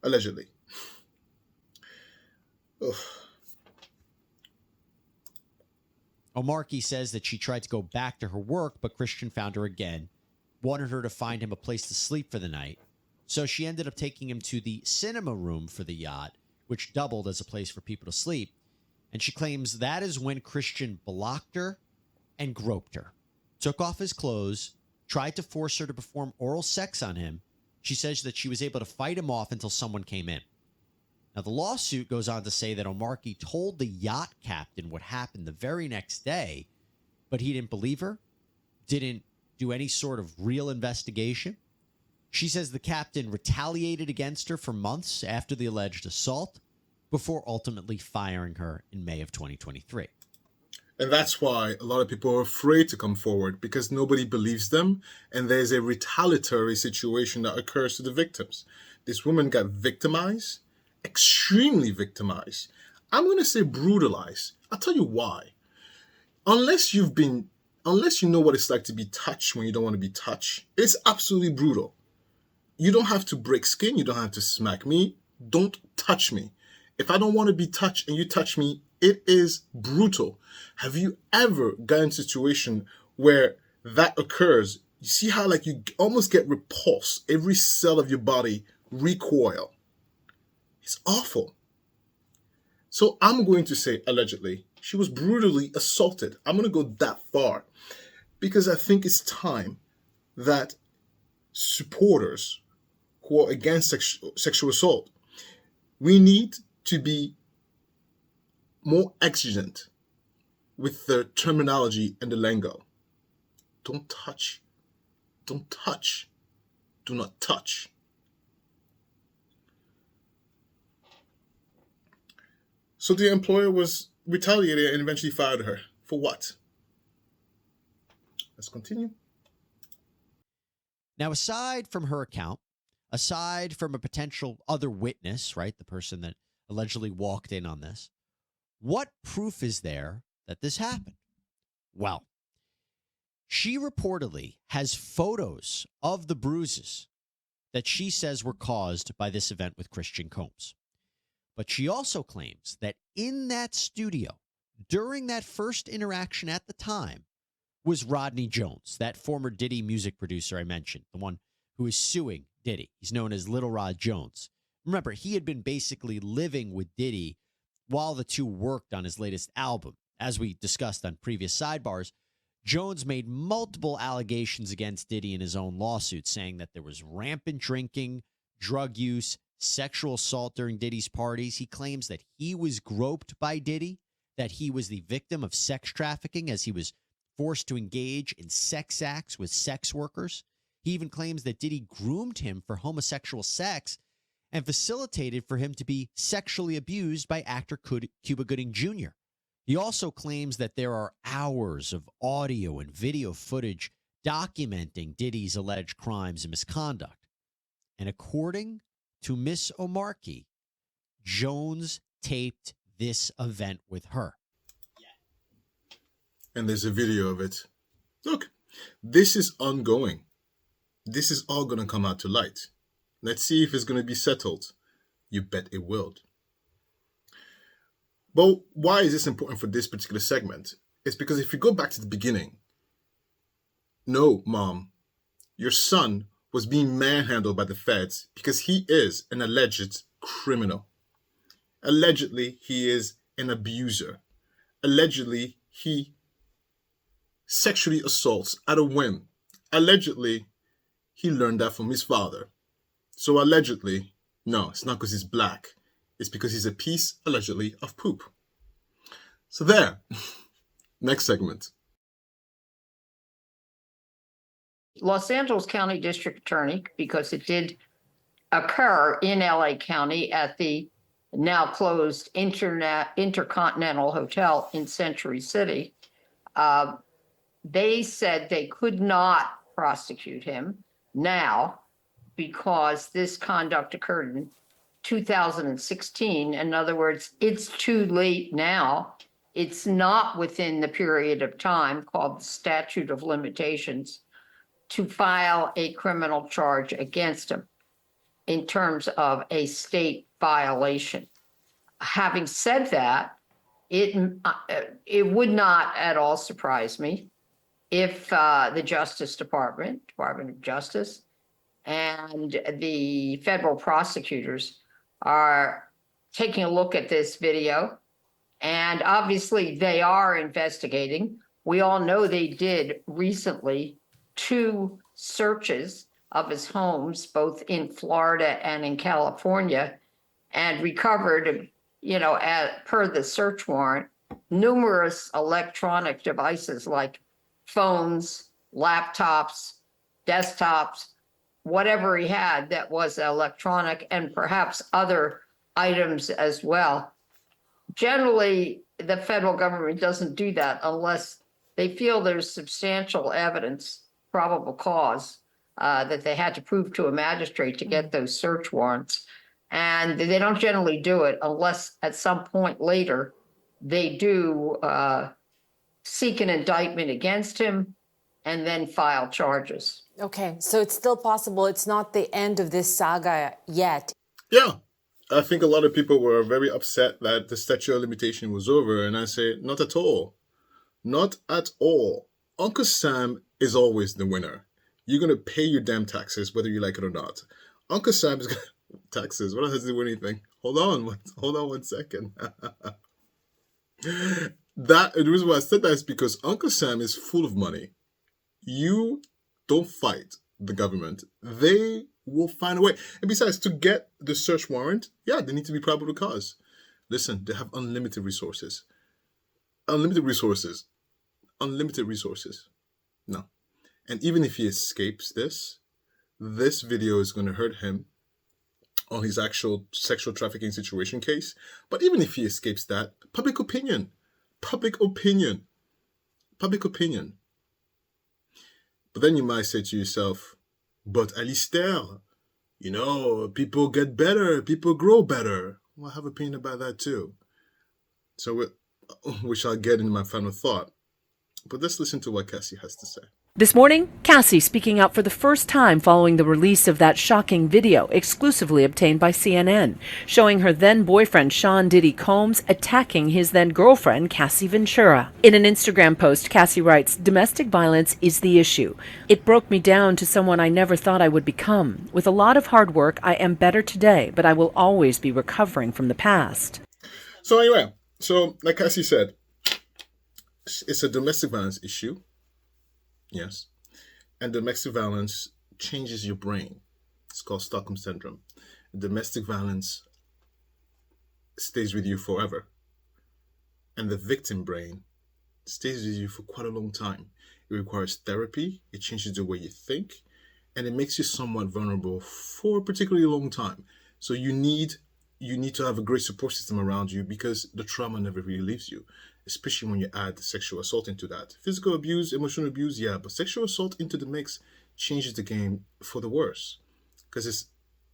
Allegedly. Ugh. Markey says that she tried to go back to her work, but Christian found her again, wanted her to find him a place to sleep for the night. So she ended up taking him to the cinema room for the yacht, which doubled as a place for people to sleep. And she claims that is when Christian blocked her and groped her, took off his clothes, tried to force her to perform oral sex on him. She says that she was able to fight him off until someone came in. Now, the lawsuit goes on to say that Markey told the yacht captain what happened the very next day, but he didn't believe her, didn't do any sort of real investigation. She says the captain retaliated against her for months after the alleged assault before ultimately firing her in May of 2023. And that's why a lot of people are afraid to come forward, because nobody believes them, and there's a retaliatory situation that occurs to the victims. This woman got victimized, extremely victimized. I'm going to say brutalized. I'll tell you why. Unless you know what it's like to be touched when you don't want to be touched, it's absolutely brutal. You don't have to break skin. You don't have to smack me. Don't touch me. If I don't want to be touched and you touch me, it is brutal. Have you ever gotten in a situation where that occurs? You see how you almost get repulsed. Every cell of your body recoil. It's awful. So I'm going to say, allegedly, she was brutally assaulted. I'm going to go that far because I think it's time that supporters who are against sexual assault, we need to be more exigent with the terminology and the lingo. Don't touch. Don't touch. Do not touch. So the employer was retaliated and eventually fired her. For what? Let's continue. Now, aside from her account, aside from a potential other witness, right, the person that allegedly walked in on this, what proof is there that this happened? Well, she reportedly has photos of the bruises that she says were caused by this event with Christian Combs. But she also claims that in that studio, during that first interaction at the time, was Rodney Jones, that former Diddy music producer I mentioned, the one who is suing Diddy. He's known as Little Rod Jones. Remember, he had been basically living with Diddy while the two worked on his latest album. As we discussed on previous sidebars, Jones made multiple allegations against Diddy in his own lawsuit, saying that there was rampant drinking, drug use, sexual assault during Diddy's parties. He claims that he was groped by Diddy, that he was the victim of sex trafficking as he was forced to engage in sex acts with sex workers. He even claims that Diddy groomed him for homosexual sex and facilitated for him to be sexually abused by actor Cuba Gooding Jr. He also claims that there are hours of audio and video footage documenting Diddy's alleged crimes and misconduct. And according to Miss Omarky, Jones taped this event with her. And there's a video of it. Look, this is ongoing. This is all going to come out to light. Let's see if it's going to be settled. You bet it will. But why is this important for this particular segment? It's because if you go back to the beginning, no, Mom, your son was being manhandled by the feds because he is an alleged criminal. Allegedly, he is an abuser. Allegedly, he sexually assaults at a whim. Allegedly, he learned that from his father. So allegedly, no, it's not because he's black. It's because he's a piece, allegedly, of poop. So there. Next segment. Los Angeles County District Attorney, because it did occur in LA County at the now closed Intercontinental Hotel in Century City, they said they could not prosecute him now because this conduct occurred in 2016. In other words, it's too late now. It's not within the period of time called the statute of limitations to file a criminal charge against him in terms of a state violation. Having said that, it would not at all surprise me if the Justice Department of Justice, and the federal prosecutors are taking a look at this video. And obviously they are investigating. We all know they did recently 2 searches of his homes, both in Florida and in California, and recovered, per the search warrant, numerous electronic devices like phones, laptops, desktops, whatever he had that was electronic, and perhaps other items as well. Generally, the federal government doesn't do that unless they feel there's substantial evidence, probable cause, that they had to prove to a magistrate to get those search warrants. And they don't generally do it unless at some point later they do seek an indictment against him and then file charges. Okay, so it's still possible. It's not the end of this saga yet. Yeah, I think a lot of people were very upset that the statute of limitation was over, and I say, not at all. Not at all. Uncle Sam is always the winner. You're going to pay your damn taxes, whether you like it or not. Uncle Sam is going to... Taxes, what does it do with anything? Hold on one second. The reason why I said that is because Uncle Sam is full of money. You don't fight the government. They will find a way. And besides, to get the search warrant, yeah, they need to be probable cause. Listen, they have unlimited resources. Unlimited resources. Unlimited resources. No. And even if he escapes this video is going to hurt him on his actual sexual trafficking situation case. But even if he escapes that, public opinion. Public opinion. Public opinion. But then you might say to yourself, but Alistair, people get better, people grow better. Well, I have an opinion about that too. So which I'll get in my final thought. But let's listen to what Cassie has to say. This morning, Cassie speaking out for the first time following the release of that shocking video exclusively obtained by CNN, showing her then-boyfriend Sean Diddy Combs attacking his then-girlfriend Cassie Ventura. In an Instagram post, Cassie writes, "Domestic violence is the issue. It broke me down to someone I never thought I would become. With a lot of hard work, I am better today, but I will always be recovering from the past." So anyway, so like Cassie said, it's a domestic violence issue. Yes. And domestic violence changes your brain. It's called Stockholm Syndrome. Domestic violence stays with you forever. And the victim brain stays with you for quite a long time. It requires therapy, it changes the way you think, and it makes you somewhat vulnerable for a particularly long time. So you need to have a great support system around you, because the trauma never really leaves you, especially when you add sexual assault into that. Physical abuse, emotional abuse, yeah, but sexual assault into the mix changes the game for the worse, because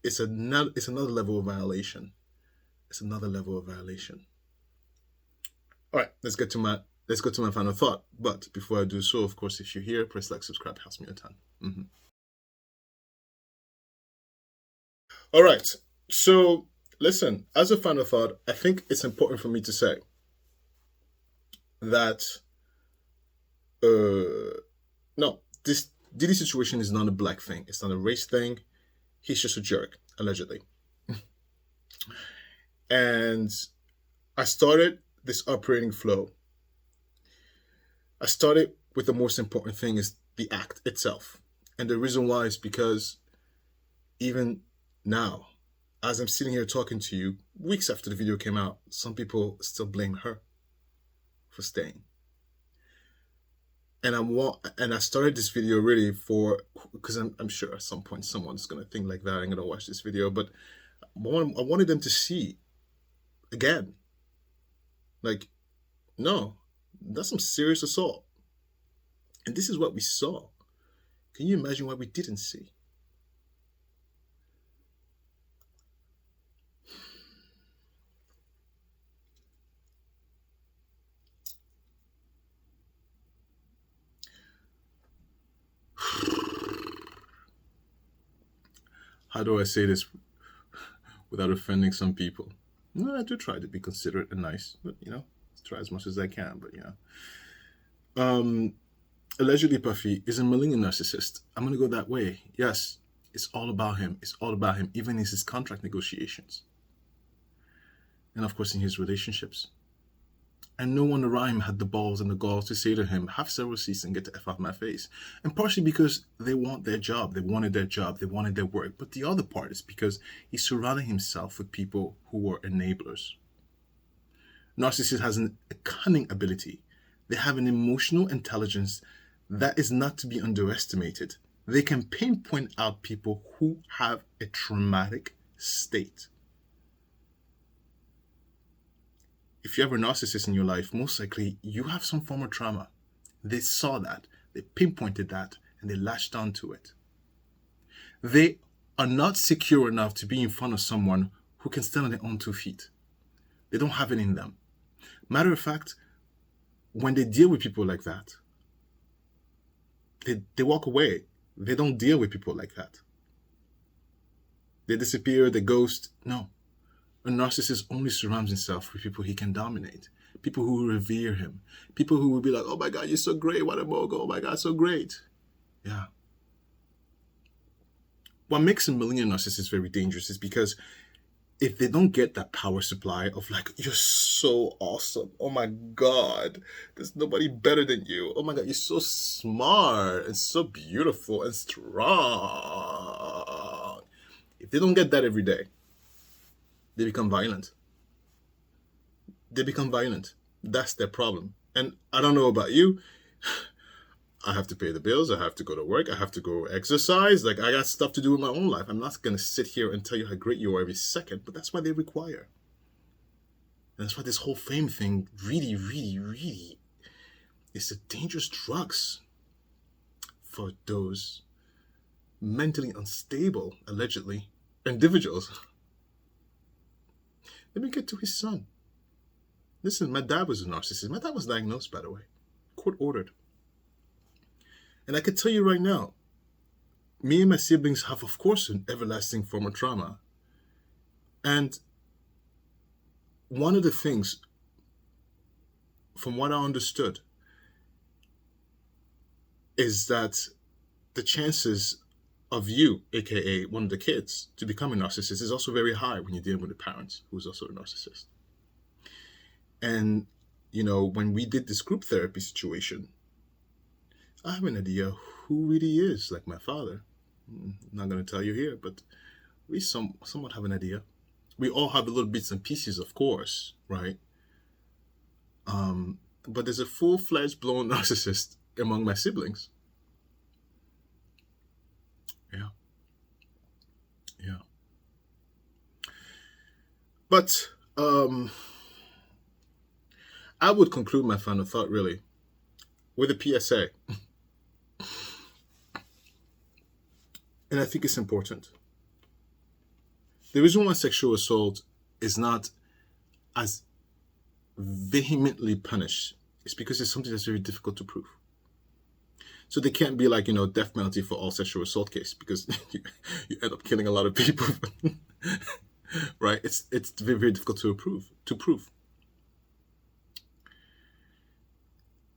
it's another level of violation. It's another level of violation. All right, let's go to my final thought. But before I do so, of course, if you're here, press like, subscribe, helps me a ton. All right, so listen, as a final thought, I think it's important for me to say that no, this DEEDEE situation is not a black thing. It's not a race thing. He's just a jerk, allegedly. And I started this operating flow. I started with the most important thing is the act itself. And the reason why is because even now, as I'm sitting here talking to you, weeks after the video came out, some people still blame her for staying. And I started this video really because I'm sure at some point someone's going to think like that. I'm going to watch this video, but I wanted them to see again, like, no, that's some serious assault. And this is what we saw. Can you imagine what we didn't see? How do I say this without offending some people? No, I do try to be considerate and nice, but try as much as I can. But allegedly Puffy is a malignant narcissist. I'm gonna go that way. Yes, it's all about him. It's all about him, even in his contract negotiations, and of course in his relationships. And no one around him had the balls and the gall to say to him, have several seats and get the F off my face. And partially because they want their job. They wanted their job. They wanted their work. But the other part is because he surrounded himself with people who were enablers. Narcissist has a cunning ability. They have an emotional intelligence that is not to be underestimated. They can pinpoint out people who have a traumatic state. If you have a narcissist in your life, most likely you have some form of trauma. They saw that, they pinpointed that, and they latched onto it. They are not secure enough to be in front of someone who can stand on their own 2 feet. They don't have it in them. Matter of fact, when they deal with people like that, they walk away. They don't deal with people like that. They disappear, they ghost. No. A narcissist only surrounds himself with people he can dominate, people who revere him, people who will be like, oh my God, you're so great, what a mogul, oh my God, so great. Yeah. What makes a malignant narcissist very dangerous is because if they don't get that power supply of like, you're so awesome, oh my God, there's nobody better than you, oh my God, you're so smart and so beautiful and strong. If they don't get that every day, they become violent. They become violent. That's their problem. And I don't know about you. I have to pay the bills. I have to go to work. I have to go exercise. Like, I got stuff to do in my own life. I'm not going to sit here and tell you how great you are every second, but that's what they require. And that's why this whole fame thing really, really, really is a dangerous drugs for those mentally unstable, allegedly, individuals. Let me get to his son. Listen, my dad was a narcissist. My dad was diagnosed, by the way. Court ordered. And I can tell you right now, me and my siblings have, of course, an everlasting form of trauma. And one of the things, from what I understood, is that the chances of you, aka one of the kids, to become a narcissist is also very high when you're dealing with a parent who's also a narcissist. And, you know, when we did this group therapy situation, I have an idea who really is like my father. I'm not going to tell you here, but we somewhat have an idea. We all have the little bits and pieces, of course, right? But there's a full-fledged blown narcissist among my siblings. Yeah. But I would conclude my final thought really with a PSA. And I think it's important. The reason why sexual assault is not as vehemently punished is because it's something that's very difficult to prove. So they can't be like, you know, death penalty for all sexual assault case, because you end up killing a lot of people. Right? It's very, very difficult to prove.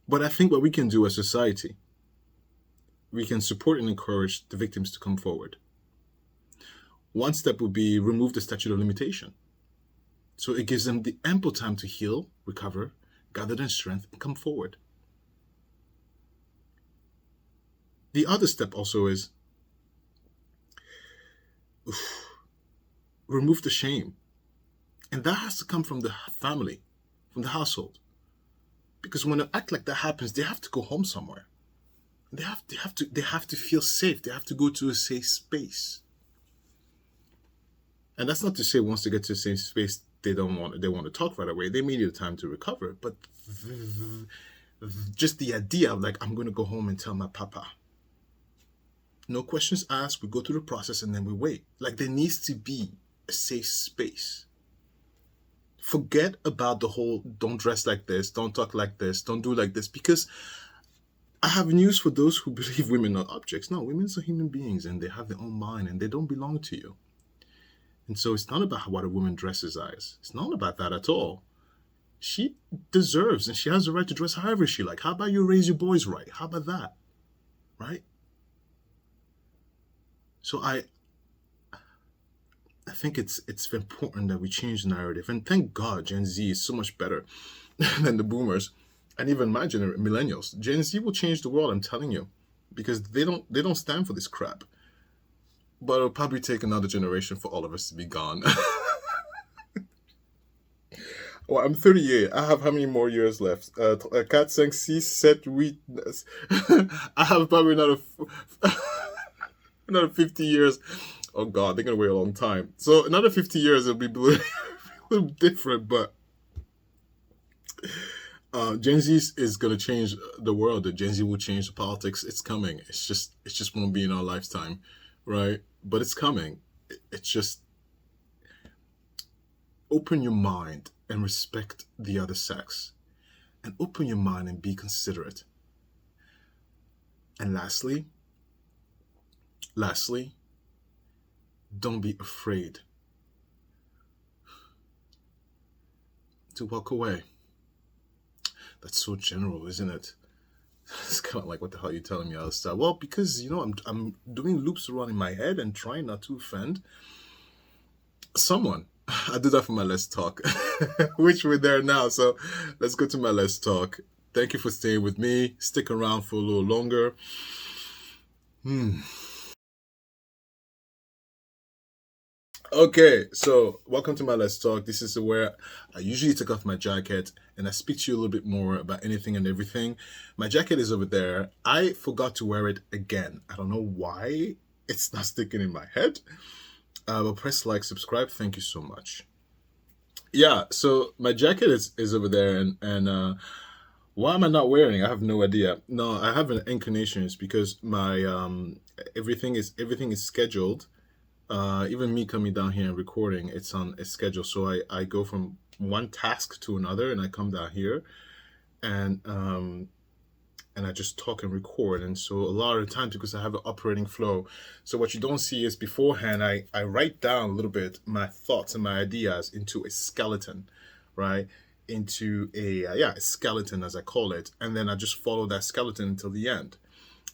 But I think what we can do as society, we can support and encourage the victims to come forward. One step would be remove the statute of limitation. So it gives them the ample time to heal, recover, gather their strength, and come forward. The other step also is remove the shame. And that has to come from the family, from the household. Because when an act like that happens, they have to go home somewhere. They have to feel safe. They have to go to a safe space. And that's not to say once they get to a safe space, they want to talk right away. They may need time to recover. But just the idea of like, I'm going to go home and tell my papa. No questions asked. We go through the process and then we wait. Like, there needs to be a safe space. Forget about the whole don't dress like this, don't talk like this, don't do like this, because I have news for those who believe women are objects. No, women are human beings and they have their own mind and they don't belong to you. And so it's not about what a woman dresses as. It's not about that at all. She deserves and she has the right to dress however she likes. How about you raise your boys right? How about that? Right? So I think it's important that we change the narrative. And thank God Gen Z is so much better than the boomers and even my generation, millennials. Gen Z will change the world, I'm telling you, because they don't stand for this crap. But it'll probably take another generation for all of us to be gone. Well, I'm 38. I have how many more years left? 4, 5, 6, 7, 8. I have probably another 50 years. Oh God, they're gonna wait a long time. So another 50 years, it'll be a little different, but Gen Z is gonna change the world. The Gen Z will change the politics. It's coming. It just won't be in our lifetime, right? But it's coming. It's just open your mind and respect the other sex, and open your mind and be considerate. And lastly, don't be afraid to walk away. That's so general, isn't it? It's kind of like, what the hell are you telling me, Alistair? Well, because, you know, I'm doing loops around in my head and trying not to offend someone. I did that for my Let's Talk, which we're there now. So let's go to my Let's Talk. Thank you for staying with me. Stick around for a little longer. Okay, so welcome to my Let's Talk. This is where I usually take off my jacket and I speak to you a little bit more about anything and everything. My jacket is over there. I forgot to wear it again. I don't know why it's not sticking in my head. But press like, subscribe. Thank you so much. Yeah, so my jacket is over there, and why am I not wearing it? I have no idea. No, I have an inclination. It's because my everything is scheduled. Even me coming down here and recording, it's on a schedule. So I go from one task to another, and I come down here, and I just talk and record. And so a lot of the time, because I have an operating flow, so what you don't see is beforehand, I write down a little bit my thoughts and my ideas into a skeleton, right? Into a skeleton, as I call it. And then I just follow that skeleton until the end.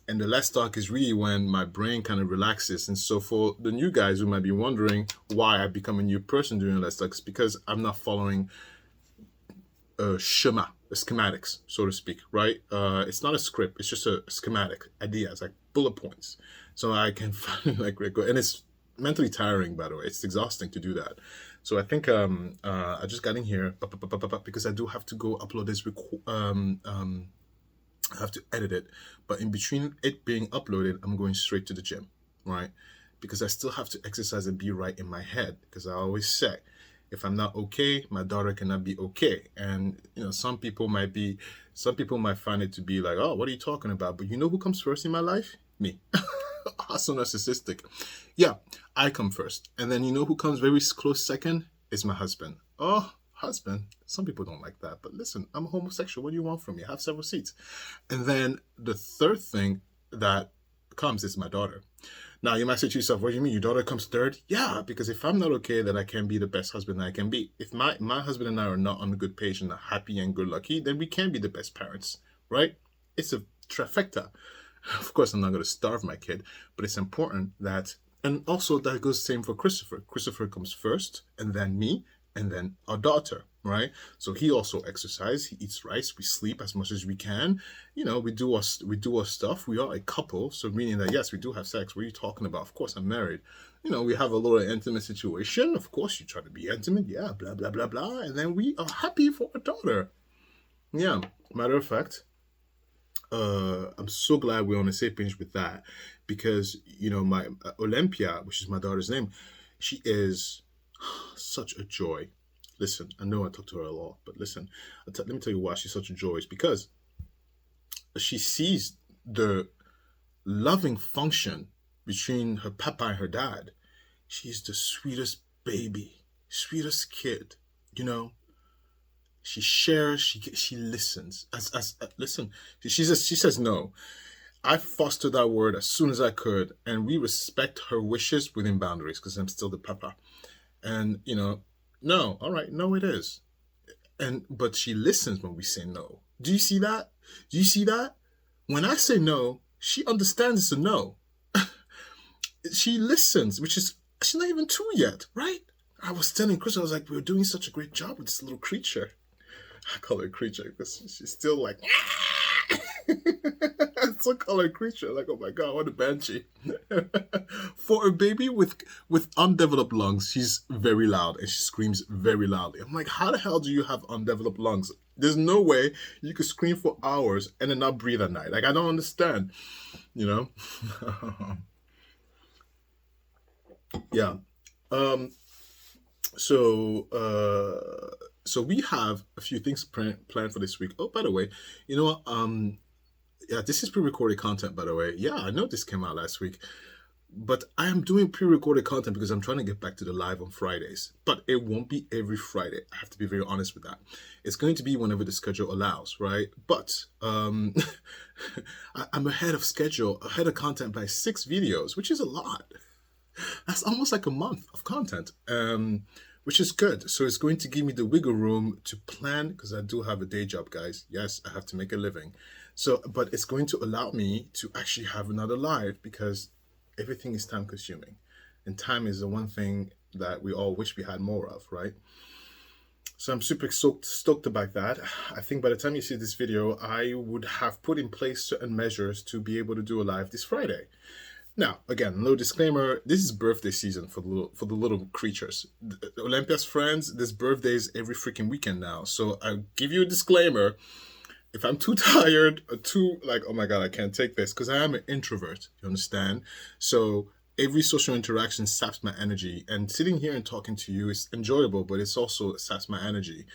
And the Let's Talk is really when my brain kind of relaxes. And so for the new guys who might be wondering why I become a new person during Let's Talk, it's because I'm not following schematics, so to speak, right? It's not a script, it's just a schematic, ideas, like bullet points. So I can finally like record, and it's mentally tiring, by the way. It's exhausting to do that. So I think I just got in here because I do have to go upload this I have to edit it, but in between it being uploaded, I'm going straight to the gym, right? Because I still have to exercise and be right in my head, because I always say, if I'm not okay, my daughter cannot be okay. And you know, some people might find it to be like, oh, what are you talking about? But you know who comes first in my life? Me. Also narcissistic. Yeah, I come first. And then you know who comes very close second? Is my husband. Oh, husband. Some people don't like that, but listen, I'm a homosexual. What do you want from me? I have several seats. And then the third thing that comes is my daughter. Now, you might say to yourself, what do you mean? Your daughter comes third? Yeah, because if I'm not okay, then I can't be the best husband I can be. If my husband and I are not on a good page and are happy and good lucky, then we can't be the best parents, right? It's a trifecta. Of course, I'm not going to starve my kid, but it's important that, and also that goes the same for Christopher. Christopher comes first, and then me, and then our daughter, right? So he also exercises, he eats rice, we sleep as much as we can. You know, we do our stuff. We are a couple, so meaning that yes, we do have sex. What are you talking about? Of course, I'm married. You know, we have a little intimate situation. Of course, you try to be intimate. Yeah, blah blah blah blah, and then we are happy for our daughter. Yeah, matter of fact, I'm so glad we're on the same page with that, because you know, my Olympia, which is my daughter's name, she is such a joy. Listen, I know I talk to her a lot, but listen, let me tell you why she's such a joy. It's because she sees the loving function between her papa and her dad. She's the sweetest baby, sweetest kid, you know. She shares, she listens. Listen, she says no. I fostered that word as soon as I could, and we respect her wishes within boundaries, because I'm still the papa. And you know, no, all right, no, it is. But she listens when we say no. Do you see that? Do you see that? When I say no, she understands it's a no. She listens, which is, she's not even 2 yet, right? I was telling Chris, I was like, we're doing such a great job with this little creature. I call her a creature because she's still like, it's a colored creature. Like, oh my God, what a banshee. For a baby with undeveloped lungs, she's very loud and she screams very loudly. I'm like, how the hell do you have undeveloped lungs? There's no way you could scream for hours and then not breathe at night. Like, I don't understand, you know? Yeah. So we have a few things planned for this week. Oh, by the way, you know what? Yeah, this is pre-recorded content, by the way. Yeah, I know this came out last week, but I am doing pre-recorded content because I'm trying to get back to the live on Fridays, but it won't be every Friday. I have to be very honest with that. It's going to be whenever the schedule allows, right? But I'm ahead of schedule, ahead of content by 6 videos, which is a lot. That's almost like a month of content, which is good. So it's going to give me the wiggle room to plan, because I do have a day job, guys. Yes, I have to make a living. So, but it's going to allow me to actually have another live, because everything is time consuming, and time is the one thing that we all wish we had more of, right? So I'm super stoked about that. I think by the time you see this video, I would have put in place certain measures to be able to do a live this Friday. Now, again, no disclaimer, this is birthday season for the little creatures. Olympia's friends, this birthday is every freaking weekend now. So I'll give you a disclaimer. If I'm too tired or too like, oh my God, I can't take this, because I am an introvert, you understand? So every social interaction saps my energy, and sitting here and talking to you is enjoyable, but it's also saps my energy.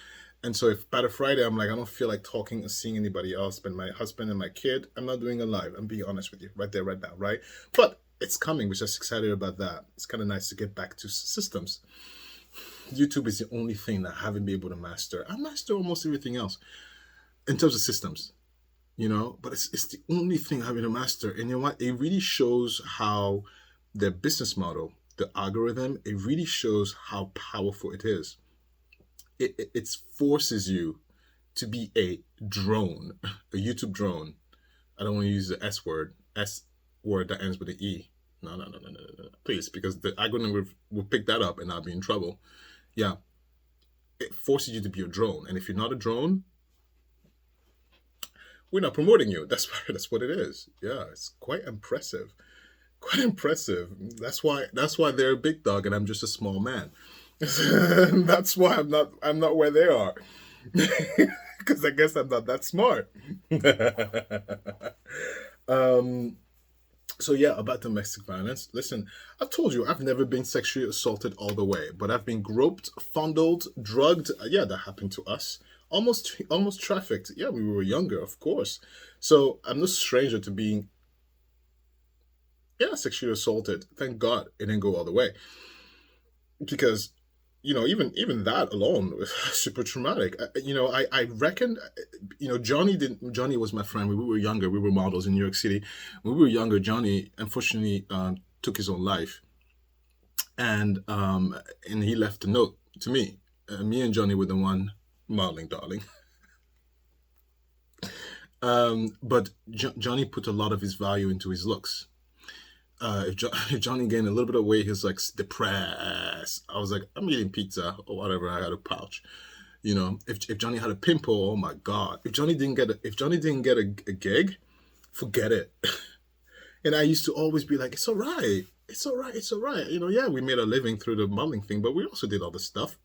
And so if by the Friday, I'm like, I don't feel like talking or seeing anybody else but my husband and my kid, I'm not doing a live. I'm being honest with you right there, right now, right? But it's coming, which I'm excited about that. It's kind of nice to get back to systems. YouTube is the only thing that I haven't been able to master. I master almost everything else in terms of systems, you know, but it's the only thing I haven't been able to master. And you know what? It really shows how their business model, the algorithm, it really shows how powerful it is. It forces you to be a drone, a YouTube drone. I don't want to use the S word that ends with an E. No, please, because the algorithm will pick that up and I'll be in trouble. Yeah, it forces you to be a drone. And if you're not a drone, we're not promoting you. That's what it is. Yeah, it's quite impressive. Quite impressive. That's why they're a big dog and I'm just a small man. That's why I'm not where they are. Because I guess I'm not that smart. So yeah, about domestic violence. Listen, I've told you I've never been sexually assaulted all the way, but I've been groped, fondled, drugged. Yeah, that happened to us. Almost trafficked. Yeah, we were younger, of course. So I'm no stranger to being, sexually assaulted. Thank God it didn't go all the way. Because, even that alone was super traumatic. I reckon, Johnny was my friend when we were younger. We were models in New York City. When we were younger, Johnny, unfortunately, took his own life. And he left a note to me. Me and Johnny were the one modeling, darling. But Johnny put a lot of his value into his looks. If Johnny gained a little bit of weight, he was like depressed. I was like, I'm eating pizza or whatever. I had a pouch. If Johnny had a pimple, oh my God. If Johnny didn't get a gig, forget it. And I used to always be like, it's all right. It's all right. It's all right. Yeah, we made a living through the modeling thing, but we also did other stuff,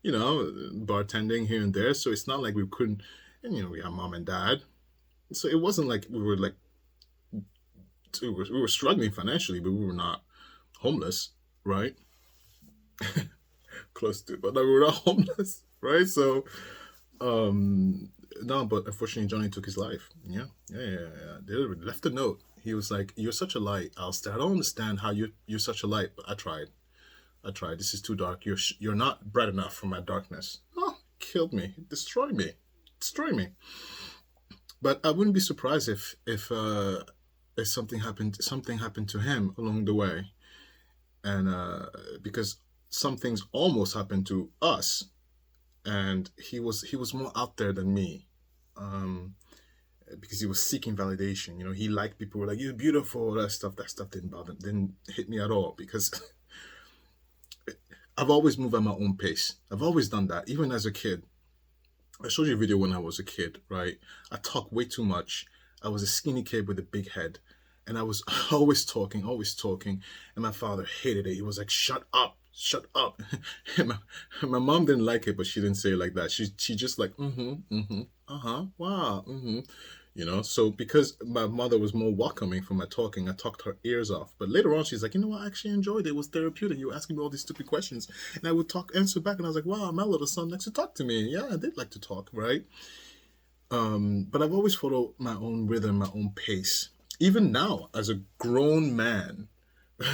bartending here and there. So it's not like we couldn't, and, we have mom and dad. So it wasn't like we were like, we were struggling financially, but we were not homeless, right? Close to, but no, we were not homeless, right? So, no, but unfortunately, Johnny took his life. Yeah. They left a note. He was like, "You're such a light, Alistair. I don't understand how you're such a light, but I tried. This is too dark. You're not bright enough for my darkness." Oh, killed me, destroy me. But I wouldn't be surprised if something happened to him along the way, and because some things almost happened to us, and he was more out there than me, because he was seeking validation. He liked people who were like, "You're beautiful." That stuff didn't hit me at all, because I've always moved at my own pace. I've always done that, even as a kid. I showed you a video when I was a kid, right? I talked way too much. I was a skinny kid with a big head. And I was always talking. And my father hated it. He was like, shut up. And my mom didn't like it, but she didn't say it like that. She just like, wow, So because my mother was more welcoming for my talking, I talked her ears off. But later on, she's like, I actually enjoyed it. It was therapeutic. You were asking me all these stupid questions. And I would answer back. And I was like, wow, my little son likes to talk to me. Yeah, I did like to talk, right? But I've always followed my own rhythm, my own pace. Even now, as a grown man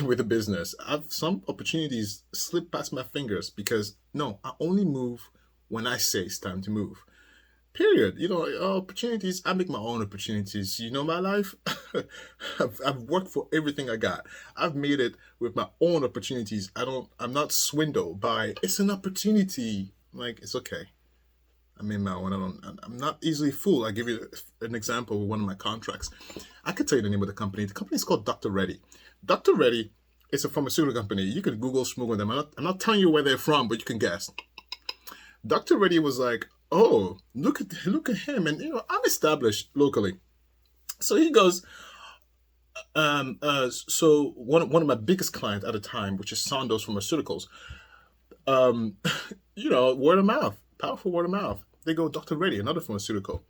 with a business, some opportunities slip past my fingers because, no, I only move when I say it's time to move. Period. Opportunities, I make my own opportunities. My life, I've worked for everything I got. I've made it with my own opportunities. I'm not swindled by, it's an opportunity. Like, it's okay. I mean, I'm not easily fooled. I'll give you an example with one of my contracts. I could tell you the name of the company. The company is called Dr. Reddy. Dr. Reddy is a pharmaceutical company. You could Google smuggle them. I'm not telling you where they're from, but you can guess. Dr. Reddy was like, oh, look at him. And, I'm established locally. So he goes, so one of my biggest clients at the time, which is Sandoz Pharmaceuticals, word of mouth. Powerful word of mouth. They go, Dr. Reddy, another pharmaceutical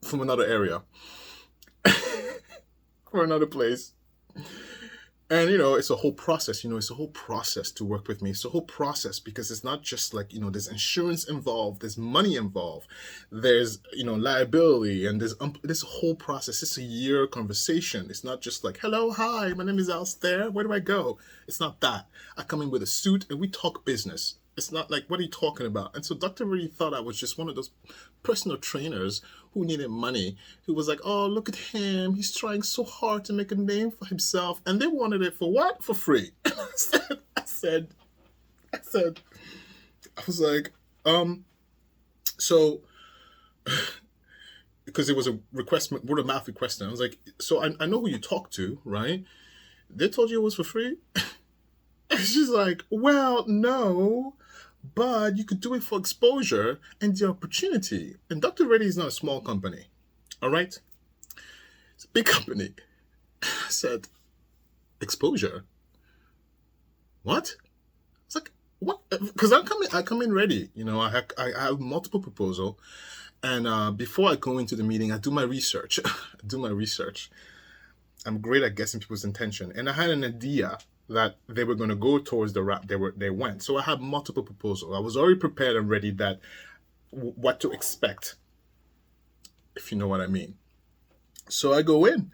from another area, or another place. And, it's a whole process, it's a whole process to work with me. It's a whole process because it's not just like, there's insurance involved, there's money involved, there's, liability, and there's this whole process. It's a year conversation. It's not just like, hello, hi, my name is Alistair. Where do I go? It's not that. I come in with a suit and we talk business. It's not like, what are you talking about? And so Dr. Reddy thought I was just one of those personal trainers who needed money, who was like, oh, look at him. He's trying so hard to make a name for himself. And they wanted it for what? For free. I was like, so, because it was a request, word of mouth request. And I was like, so I know who you talked to, right? They told you it was for free? And she's like, well, no. but you could do it for exposure and the opportunity. And Dr. Reddy is not a small company, all right? It's a big company. I said, exposure? What? It's like, what? Because I come in ready. You know, I have multiple proposal, and before I go into the meeting, I do my research. I'm great at guessing people's intention, and I had an idea that they were going to go towards the route they went. So I had multiple proposals. I was already prepared and ready that what to expect, if you know what I mean. So I go in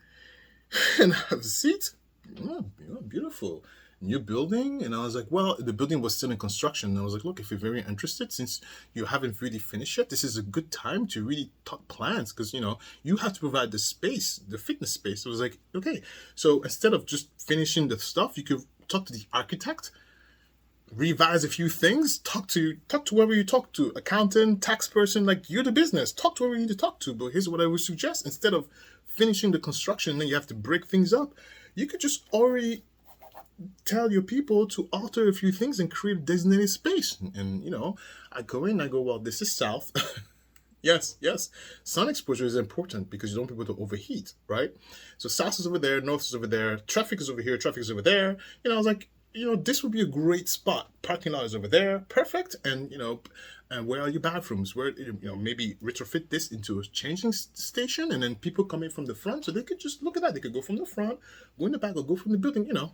and I have a seat. Oh, beautiful. New building. And I was like, well, the building was still in construction. And I was like, look, if you're very interested, since you haven't really finished yet, this is a good time to really talk plans, because, you know, you have to provide the space, the fitness space. So I was like, okay. So instead of just finishing the stuff, you could talk to the architect, revise a few things, talk to whoever you talk to, accountant, tax person, like, you're the business. Talk to whoever you need to talk to. But here's what I would suggest. Instead of finishing the construction and then you have to break things up, you could just already tell your people to alter a few things and create a designated space. And, you know, I go in, I go, well, this is south. Yes. Sun exposure is important because you don't want people to overheat, right? So south is over there, north is over there, traffic is over here, traffic is over there. You know, I was like, you know, this would be a great spot. Parking lot is over there, perfect. And, you know, and where are your bathrooms? Where, you know, maybe retrofit this into a changing station, and then people come in from the front, so they could just look at that. They could go from the front, go in the back, or go from the building, you know.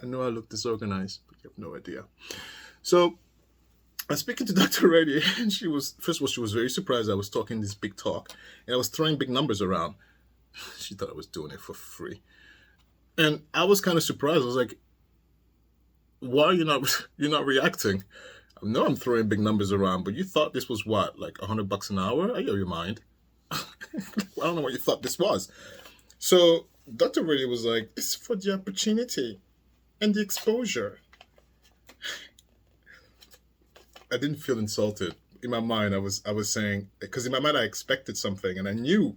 I know I look disorganized, but you have no idea. So I was speaking to Dr. Reddy, and she was very surprised I was talking this big talk, and I was throwing big numbers around. She thought I was doing it for free. And I was kind of surprised. I was like, why are you're not reacting? I know I'm throwing big numbers around, but you thought this was what, like $100 an hour? Are you out of your mind? I don't know what you thought this was. So Dr. Reddy was like, it's for the opportunity and the exposure. I didn't feel insulted. In my mind, I was saying, because in my mind I expected something, and I knew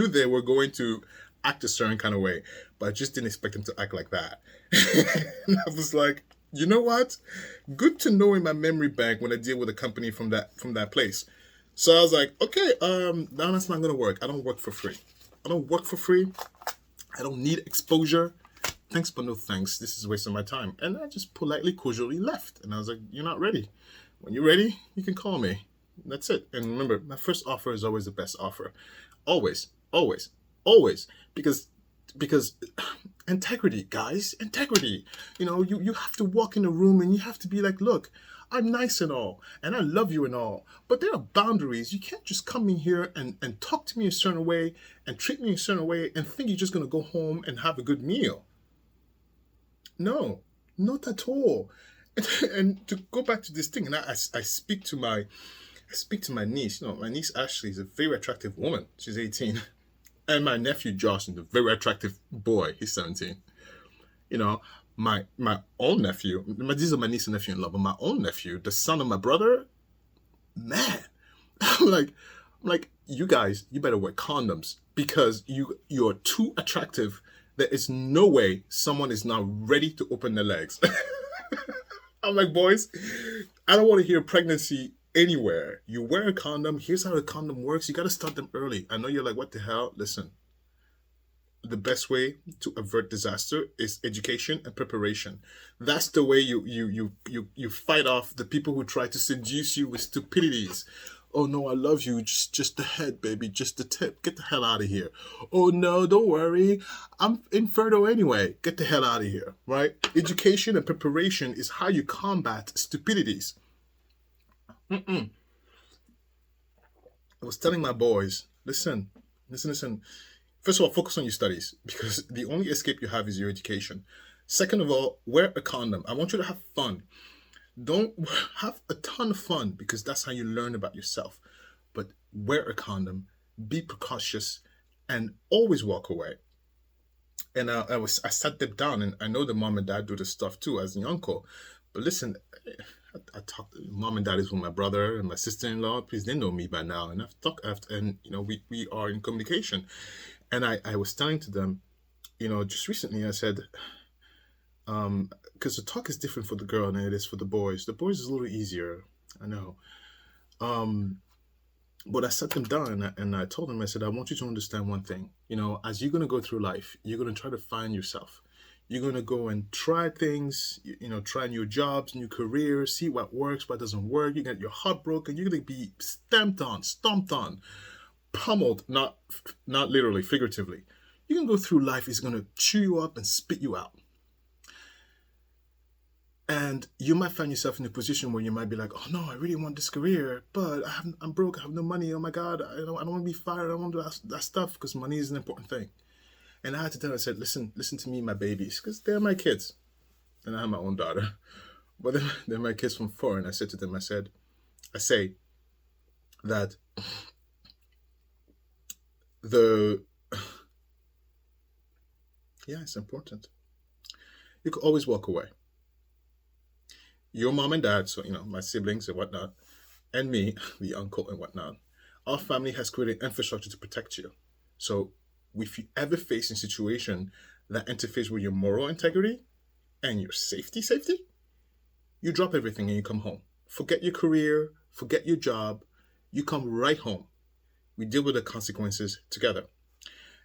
they were going to act a certain kind of way, but I just didn't expect them to act like that. And I was like, you know what? Good to know in my memory bank when I deal with a company from that place. So I was like, okay, no, that's not gonna work. I don't work for free. I don't need exposure. Thanks, but no thanks. This is a waste of my time. And I just politely, casually left. And I was like, you're not ready. When you're ready, you can call me. That's it. And remember, my first offer is always the best offer. Always. Because integrity, guys, integrity. You know, you have to walk in a room and you have to be like, look, I'm nice and all, and I love you and all, but there are boundaries. You can't just come in here and talk to me a certain way and treat me a certain way and think you're just going to go home and have a good meal. No, not at all. And to go back to this thing, and I speak to my niece. You know, my niece Ashley is a very attractive woman. She's 18. And my nephew Josh is a very attractive boy. He's 17. You know, my own nephew, these are my niece and nephew-in-law, but my own nephew, the son of my brother, man, I'm like, you guys, you better wear condoms, because you're too attractive. There is no way someone is not ready to open their legs. I'm like, boys, I don't want to hear pregnancy anywhere. You wear a condom. Here's how the condom works. You got to start them early. I know you're like, what the hell? Listen, the best way to avert disaster is education and preparation. That's the way you fight off the people who try to seduce you with stupidities. Oh no, I love you. Just the head, baby. Just the tip. Get the hell out of here. Oh no, don't worry. I'm infertile anyway. Get the hell out of here, right? Education and preparation is how you combat stupidities. I was telling my boys, listen. First of all, focus on your studies, because the only escape you have is your education. Second of all, wear a condom. I want you to have fun. Don't have a ton of fun, because that's how you learn about yourself. But wear a condom, be precautious, and always walk away. And I sat them down, and I know the mom and dad do this stuff too as the uncle. But listen, I talk. Mom and dad is with my brother and my sister-in-law. Please, they know me by now, and I've talked after, and you know we are in communication. And I was telling to them, you know, just recently I said, because the talk is different for the girl than it is for the boys. The boys is a little easier, I know. But I sat them down and I told them, I said, I want you to understand one thing. You know, as you're going to go through life, you're going to try to find yourself. You're going to go and try things, you know, try new jobs, new careers, see what works, what doesn't work. You get your heart broken. You're going to be stamped on, stomped on, pummeled, not literally, figuratively. You're going to go through life. It's going to chew you up and spit you out. And you might find yourself in a position where you might be like, oh no, I really want this career, but I'm broke, I have no money, oh my God, I don't want to be fired, I don't want to do that stuff, because money is an important thing. And I had to tell her, I said, listen to me, my babies, because they're my kids. And I have my own daughter, but they're my kids from 4. And I said to them, I say that it's important. You could always walk away. Your mom and dad, so, you know, my siblings and whatnot, and me, the uncle and whatnot, our family has created infrastructure to protect you. So if you ever face a situation that interferes with your moral integrity and your safety, you drop everything and you come home. Forget your career, forget your job, you come right home. We deal with the consequences together.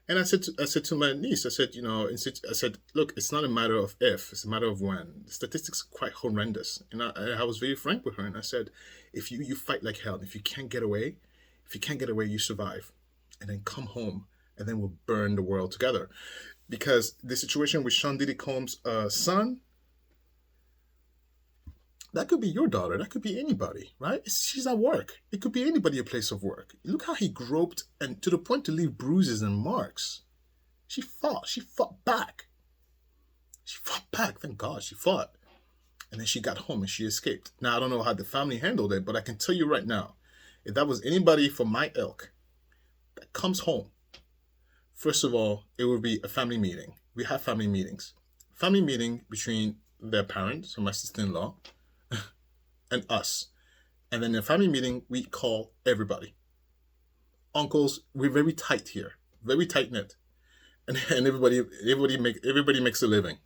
And I said to my niece, I said, look, it's not a matter of if, it's a matter of when. The statistics are quite horrendous. And I was very frank with her, and I said, if you fight like hell, if you can't get away, you survive. And then come home, and then we'll burn the world together. Because the situation with Sean Diddy Combs' son, that could be your daughter. That could be anybody, right? She's at work. It could be anybody at a place of work. Look how he groped, and to the point to leave bruises and marks. She fought back. Thank God she fought. And then she got home and she escaped. Now, I don't know how the family handled it, but I can tell you right now, if that was anybody from my ilk that comes home, first of all, it would be a family meeting. We have family meetings. Family meeting between their parents, so my sister-in-law, and us. And then in a family meeting, we call everybody. Uncles, we're very tight here, very tight-knit. And everybody makes a living.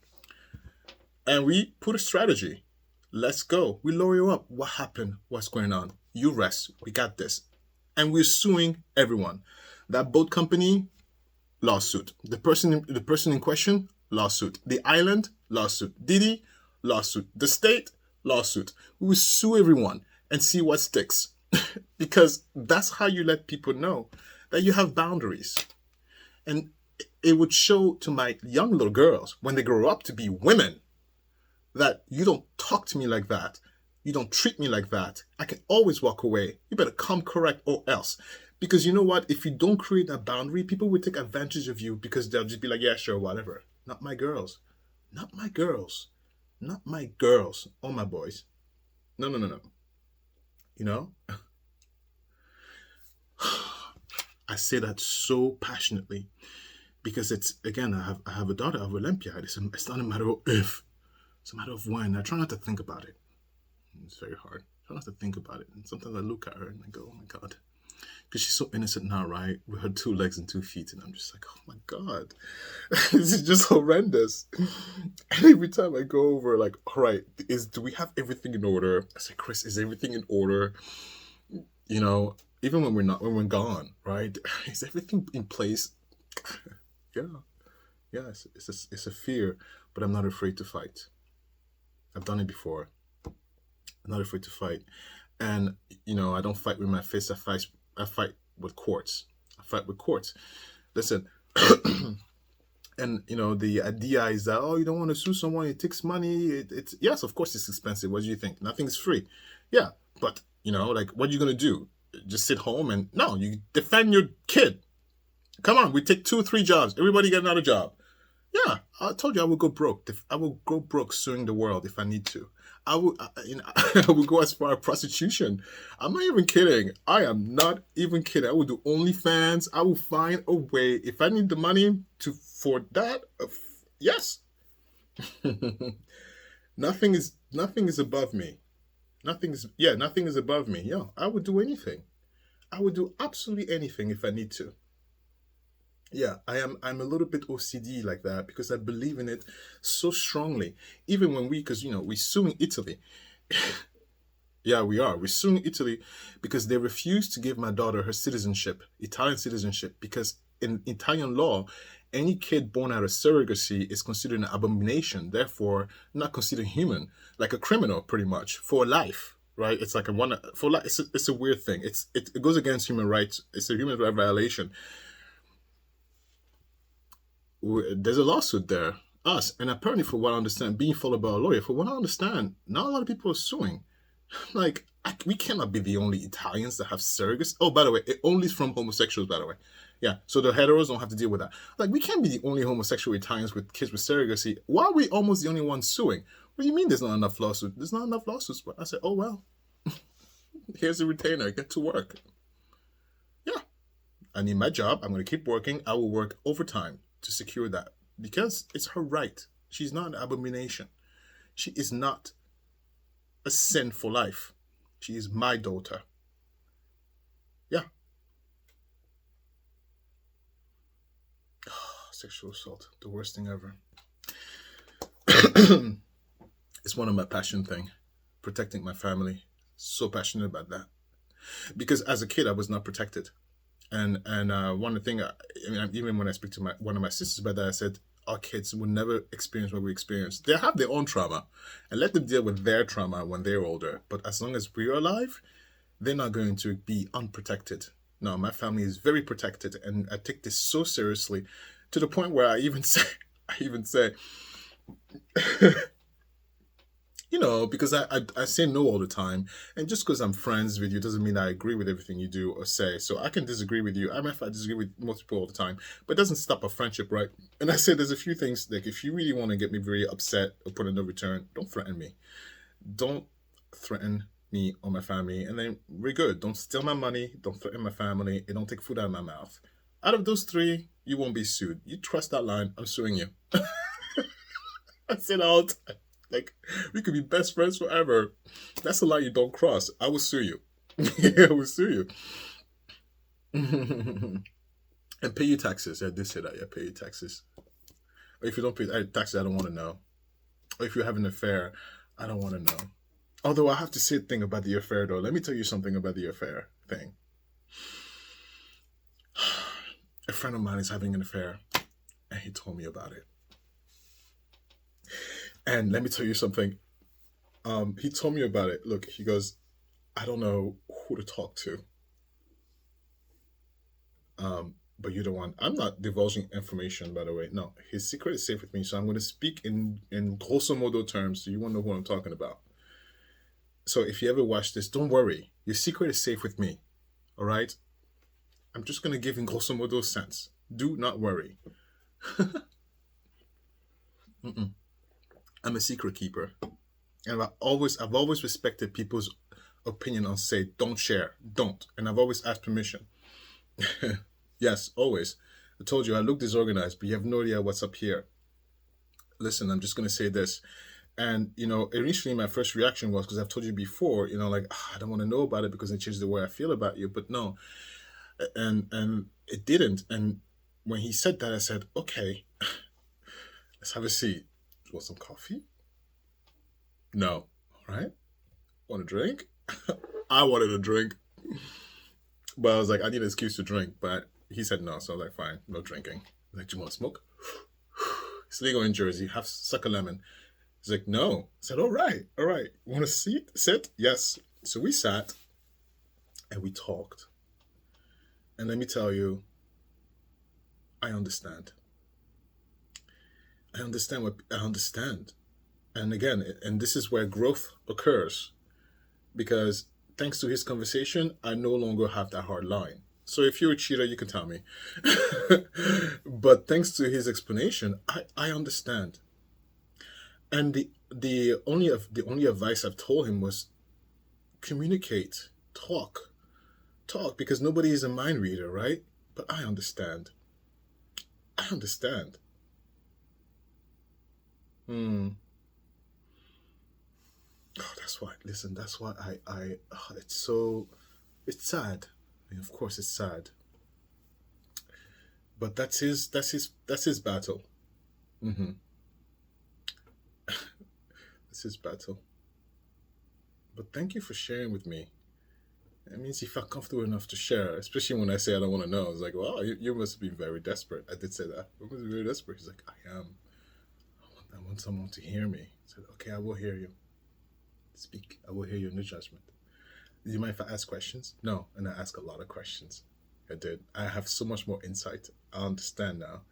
And we put a strategy. Let's go. We lower you up. What happened? What's going on? You rest. We got this. And we're suing everyone. That boat company, lawsuit. The person in question, lawsuit. The island, lawsuit. Diddy, lawsuit. The state, lawsuit. We will sue everyone and see what sticks. Because that's how you let people know that you have boundaries. And it would show to my young little girls when they grow up to be women that you don't talk to me like that. You don't treat me like that. I can always walk away. You better come correct or else. Because you know what? If you don't create a boundary, people will take advantage of you because they'll just be like, yeah, sure, whatever. Not my girls. Not my girls. Not my girls or my boys. No. You know? I say that so passionately because it's, again, I have a daughter, I have Olympia. It's not a matter of if. It's a matter of when. I try not to think about it. It's very hard. I try not to think about it. And sometimes I look at her and I go, oh my God. Because she's so innocent now, right? With her 2 legs and 2 feet. And I'm just like, oh my God. This is just horrendous. And every time I go over, like, all right, do we have everything in order? I say, Chris, is everything in order? You know, even when we're gone, right? Is everything in place? Yeah, it's a fear, but I'm not afraid to fight. I've done it before. I'm not afraid to fight. And, you know, I don't fight with my fists. I fight with courts. Listen, and, you know, the idea is that, oh, you don't want to sue someone. It takes money. It's yes, of course it's expensive. What do you think? Nothing's free. Yeah, but, you know, like, what are you going to do? Just sit home and, no, you defend your kid. Come on, we take 2 or 3 jobs. Everybody get another job. Yeah, I told you I would go broke. I will go broke suing the world if I need to. I will go as far as prostitution. I'm not even kidding. I am not even kidding. I will do OnlyFans. I will find a way. If I need the money for that, yes. Nothing is above me. Nothing is above me. Yeah, I would do anything. I would do absolutely anything if I need to. Yeah, I'm a little bit OCD like that because I believe in it so strongly. Even when because we're suing Italy. Yeah, we are. We're suing Italy because they refused to give my daughter her citizenship, Italian citizenship, because in Italian law, any kid born out of surrogacy is considered an abomination, therefore not considered human, like a criminal, pretty much, for life. Right? It's like a one for life. It's a weird thing. It goes against human rights. It's a human right violation. There's a lawsuit there, us, and apparently, for what I understand, being followed by a lawyer. For what I understand, not a lot of people are suing. Like, we cannot be the only Italians that have surrogates. Oh, by the way, it only is from homosexuals, by the way. Yeah, so the heteros don't have to deal with that. Like, we can't be the only homosexual Italians with kids with surrogacy. Why are we almost the only ones suing? What do you mean there's not enough lawsuits? There's not enough lawsuits. But I said, oh, well, here's the retainer. Get to work. Yeah, I need my job. I'm going to keep working. I will work overtime to secure that because it's her right. She's not an abomination. She is not a sin for life. She is my daughter. Yeah. Sexual assault, the worst thing ever. It's one of my passion thing, protecting my family. So passionate about that because as a kid I was not protected. And one of the things, even when I speak to one of my sisters about that, I said, our kids will never experience what we experienced. They have their own trauma and let them deal with their trauma when they're older. But as long as we're alive, they're not going to be unprotected. No, my family is very protected. And I take this so seriously to the point where I even say, because I say no all the time. And just because I'm friends with you doesn't mean I agree with everything you do or say. So I can disagree with you. I disagree with most people all the time. But it doesn't stop a friendship, right? And I say there's a few things, like if you really want to get me very upset or put in no return, don't threaten me. Don't threaten me or my family. And then we're good. Don't steal my money. Don't threaten my family. And don't take food out of my mouth. Out of those three, you won't be sued. You trust that line, I'm suing you. I say that all the time. Like, we could be best friends forever. That's a line you don't cross. I will sue you. I will sue you. And pay your taxes. I did say that. Yeah, pay your taxes. Or if you don't pay taxes, I don't want to know. Or if you have an affair, I don't want to know. Although I have to say a thing about the affair, though. Let me tell you something about the affair thing. A friend of mine is having an affair, and he told me about it. And let me tell you something. He told me about it. Look, he goes, I don't know who to talk to. But you're the one. I'm not divulging information, by the way. No, his secret is safe with me. So I'm going to speak in grosso modo terms so you won't know who I'm talking about. So if you ever watch this, don't worry. Your secret is safe with me. All right? I'm just going to give in grosso modo sense. Do not worry. I'm a secret keeper. And I've always respected people's opinion on say, don't share, don't. And I've always asked permission. Yes, always. I told you I look disorganized, but you have no idea what's up here. Listen, I'm just going to say this. And, initially my first reaction was, because I've told you before, like, I don't want to know about it because it changed the way I feel about you. But no. And it didn't. And when he said that, I said, okay, let's have a seat. Want some coffee? No. All right. Want a drink? I wanted a drink. But I was like, I need an excuse to drink. But he said no. So I was like, fine, no drinking. I'm like, do you want to smoke? It's legal in Jersey. Suck a lemon. He's like, no. I said, all right. Want to sit? Yes. So we sat and we talked. And let me tell you, I understand. I understand. And again, and this is where growth occurs. Because thanks to his conversation, I no longer have that hard line. So if you're a cheater, you can tell me. But thanks to his explanation, I understand. And the only advice I've told him was communicate, talk, because nobody is a mind reader, right? But I understand. Oh, that's why it's sad. I mean, of course it's sad. But that's his battle. Mm-hmm. That's his battle. But thank you for sharing with me. It means he felt comfortable enough to share, especially when I say I don't want to know. It's like, well, you must be very desperate. I did say that. You must be very desperate. He's like, I am. I want someone to hear me. I said, okay, I will hear you. Speak. I will hear you in the judgment. Do you mind if I ask questions? No, and I ask a lot of questions. I did. I have so much more insight. I understand now.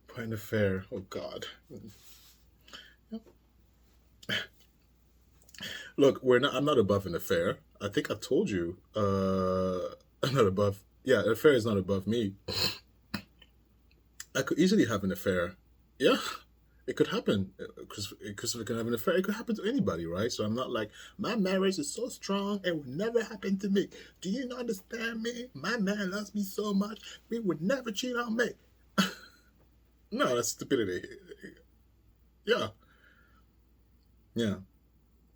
Point of fair. Oh, God. Look, I'm not above an affair. I think I told you. I'm not above. Yeah, an affair is not above me. I could easily have an affair. Yeah, it could happen. Christopher can have an affair. It could happen to anybody, right? So I'm not like, my marriage is so strong, it would never happen to me. Do you not understand me? My man loves me so much, he would never cheat on me. No, that's stupidity. Yeah. Yeah.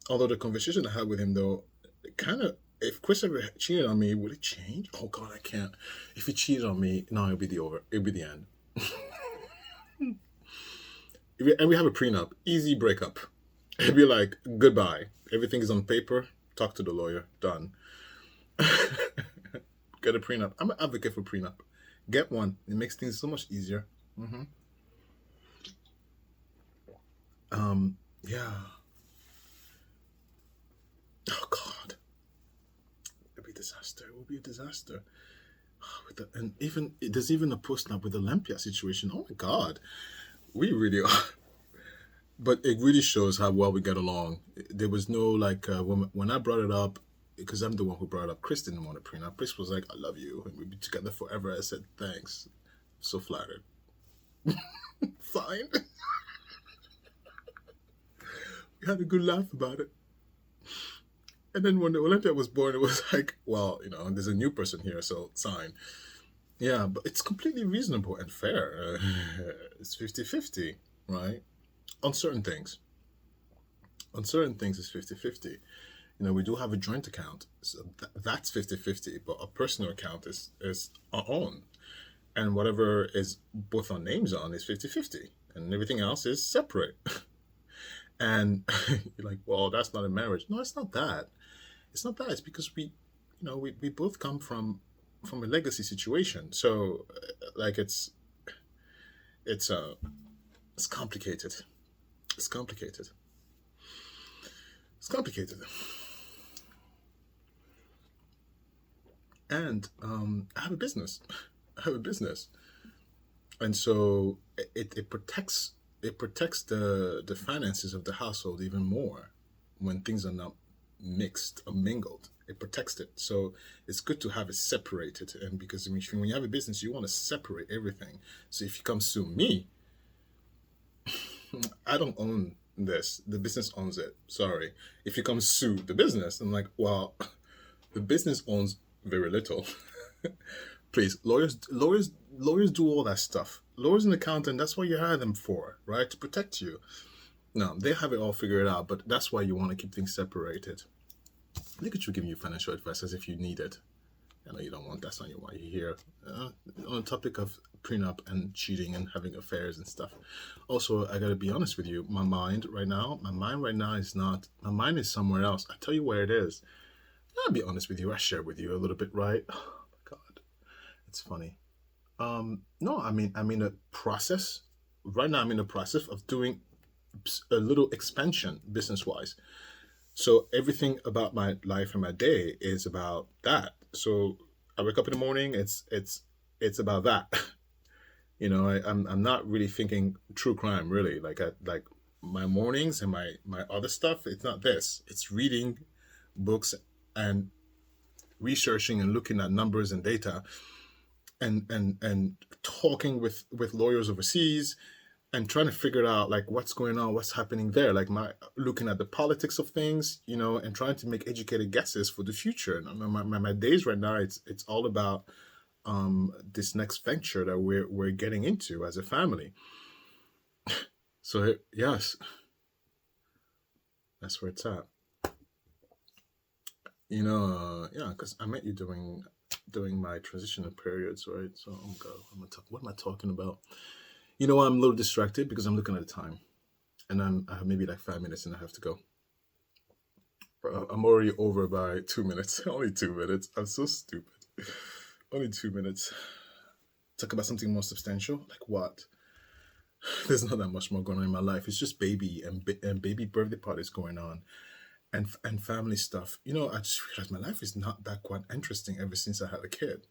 Although the conversation I had with him, though, kind of, if Chris ever cheated on me, would it change? Oh, God, I can't. If he cheated on me, no, it'll be the end. And we have a prenup. Easy breakup. It'd be like, goodbye. Everything is on paper. Talk to the lawyer. Done. Get a prenup. I'm an advocate for prenup. Get one. It makes things so much easier. Mm-hmm. Yeah. Oh, God. It'll be a disaster. It will be a disaster. And there's even a post-up with the Olympia situation. Oh, my God. We really are. But it really shows how well we get along. There was no, like, when I brought it up, because I'm the one who brought it up, Chris didn't want a prenup. Chris was like, I love you, and we'll be together forever. I said, thanks. So flattered. Fine. We had a good laugh about it. And then when the Olympia was born, it was like, well, there's a new person here, so sign. Yeah, but it's completely reasonable and fair. It's 50-50, right? On certain things. On certain things, it's 50-50. We do have a joint account. So that's 50-50, but a personal account is our own. And whatever is both our names on is 50-50. And everything else is separate. And you're like, well, that's not a marriage. No, it's not that. It's not that. It's because we both come from a legacy situation. So, like, it's complicated. It's complicated. It's complicated. And I have a business. And so it protects the finances of the household even more when things are not mixed or mingled. It protects it. So it's good to have it separated. And because when you have a business, you want to separate everything. So if you come sue me, I don't own this. The business owns it. Sorry. If you come sue the business, I'm like, well, the business owns very little. Please, lawyers do all that stuff. Lawyers and accountant, that's what you hire them for, right? To protect you. No, they have it all figured out, but that's why you want to keep things separated. Look at you giving you financial advice as if you need it. I know you don't want, that's not why you're here. On the topic of prenup and cheating and having affairs and stuff. Also, I gotta be honest with you, my mind right now is somewhere else. I tell you where it is. I'll be honest with you, I share with you a little bit, right? Oh my God, it's funny. No, I'm in a process. Right now I'm in a process of doing a little expansion business-wise. So everything about my life and my day is about that. So I wake up in the morning, it's about that. I'm not really thinking true crime, really. Like my mornings and my other stuff, it's not this. It's reading books and researching and looking at numbers and data and talking with lawyers overseas and trying to figure out like what's going on, what's happening there, like looking at the politics of things, and trying to make educated guesses for the future. And my days right now, it's all about this next venture that we're getting into as a family. So yes, that's where it's at. Yeah, because I met you during during my transitional periods, right? So I'm gonna talk. What am I talking about? You know, I'm a little distracted because I'm looking at the time, and I have maybe like 5 minutes, and I have to go. I'm already over by 2 minutes. Only 2 minutes. I'm so stupid. Only 2 minutes. Talk about something more substantial. Like what? There's not that much more going on in my life. It's just baby and baby birthday parties going on, and family stuff. You know, I just realized my life is not that quite interesting ever since I had a kid.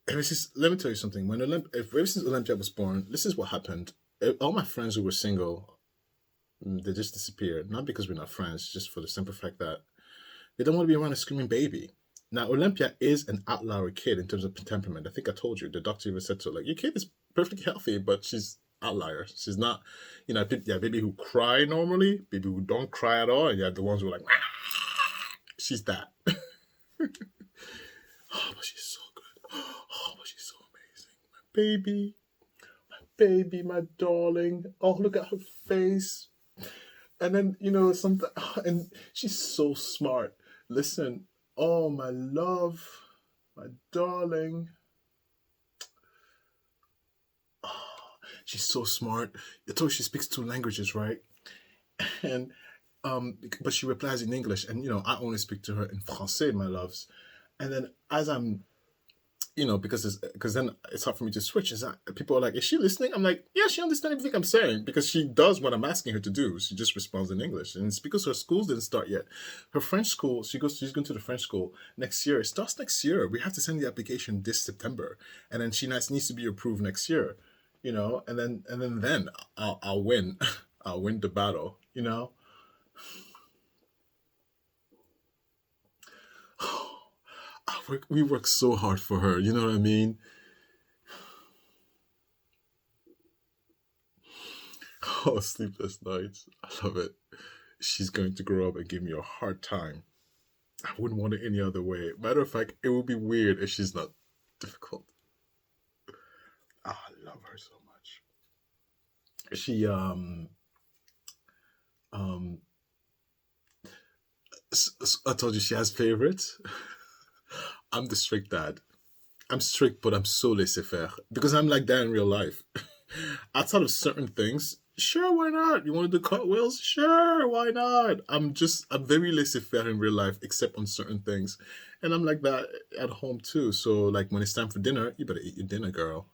Let me tell you something. Ever since Olympia was born, this is what happened. All my friends who were single, they just disappeared. Not because we're not friends, just for the simple fact that they don't want to be around a screaming baby. Now, Olympia is an outlier kid in terms of temperament. I think I told you. The doctor even said so. Like, your kid is perfectly healthy, but she's outlier. She's not, you know, yeah, baby who cry normally, baby who don't cry at all, and you have the ones who are like, she's that. Oh, but she's so good. Oh, but she's so amazing. My baby, my darling. Oh, look at her face. And then, you know, something, and she's so smart. Listen, oh, my love, my darling. Oh, she's so smart. I told you she speaks 2 languages, right? And, but she replies in English. And, you know, I only speak to her in Francais, my loves. And then as I'm, you know, because then it's hard for me to switch. People are like, is she listening? I'm like, yeah, she understands everything I'm saying because she does what I'm asking her to do. She just responds in English. And it's because her schools didn't start yet. Her French school, she's going to the French school next year. It starts next year. We have to send the application this September. And then she needs to be approved next year, you know, and then I'll win. I'll win the battle, you know. We work so hard for her, you know what I mean? Oh, sleepless nights. I love it. She's going to grow up and give me a hard time. I wouldn't want it any other way. Matter of fact, it would be weird if she's not difficult. I love her so much. She, I told you she has favorites. I'm the strict dad. I'm strict, but I'm so laissez-faire because I'm like that in real life. Outside of certain things, sure, why not? You want to do cartwheels? Sure, why not? I'm very laissez-faire in real life, except on certain things. And I'm like that at home too. So like when it's time for dinner, you better eat your dinner, girl.